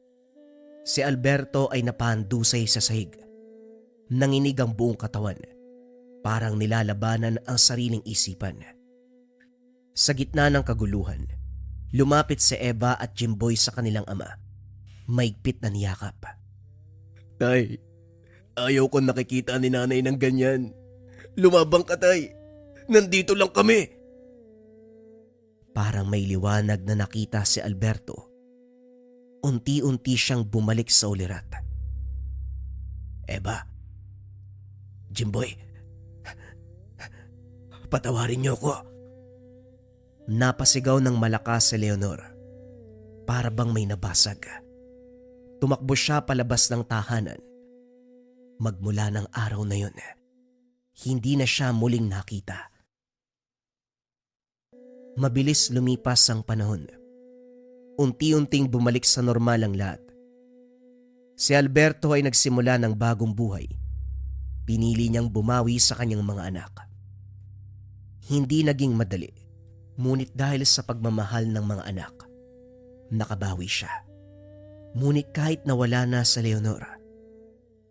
Si Alberto ay napahandusay sa sahig. Nanginig ang buong katawan. Parang nilalabanan ang sariling isipan. Sa gitna ng kaguluhan, lumapit si Eva at Jimboy sa kanilang ama. Maigpit na niyakap. Tay, ayaw ko nakikita ni nanay ng ganyan. Lumabang ka, tay. Nandito lang kami. Parang may liwanag na nakita si Alberto. Unti-unti siyang bumalik sa ulirat. Eva, Jimboy, patawarin niyo ko. Napasigaw ng malakas si Leonor. Para bang may nabasag. Tumakbo siya palabas ng tahanan. Magmula ng araw na yun, hindi na siya muling nakita. Mabilis lumipas ang panahon. Unti-unting bumalik sa normal ang lahat. Si Alberto ay nagsimula ng bagong buhay. Pinili niyang bumawi sa kanyang mga anak. Hindi naging madali, ngunit dahil sa pagmamahal ng mga anak, nakabawi siya. Ngunit kahit nawala na sa Leonor,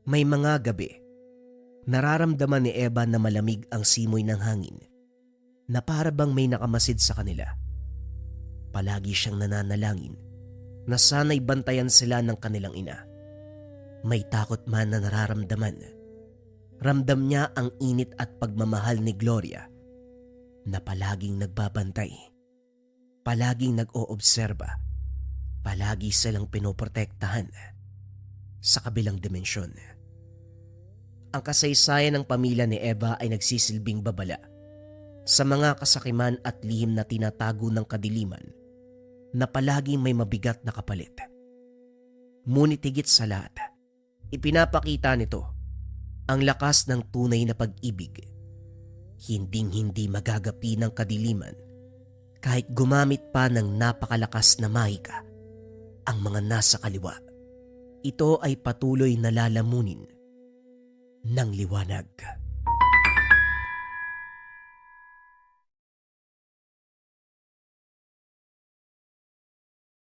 may mga gabi, nararamdaman ni Eva na malamig ang simoy ng hangin, na para bang may nakamasid sa kanila. Palagi siyang nananalangin na sana'y bantayan sila ng kanilang ina. May takot man na nararamdaman. Ramdam niya ang init at pagmamahal ni Gloria na palaging nagbabantay, palaging nag-oobserba, palagi silang pinoprotektahan sa kabilang dimensyon. Ang kasaysayan ng pamilya ni Eva ay nagsisilbing babala sa mga kasakiman at lihim na tinatago ng kadiliman na palaging may mabigat na kapalit. Ngunit higit sa lahat, ipinapakita nito ang lakas ng tunay na pag-ibig. Hinding-hindi magagapi ng kadiliman kahit gumamit pa ng napakalakas na mahika ang mga nasa kaliwa. Ito ay patuloy na lalamunin ng liwanag.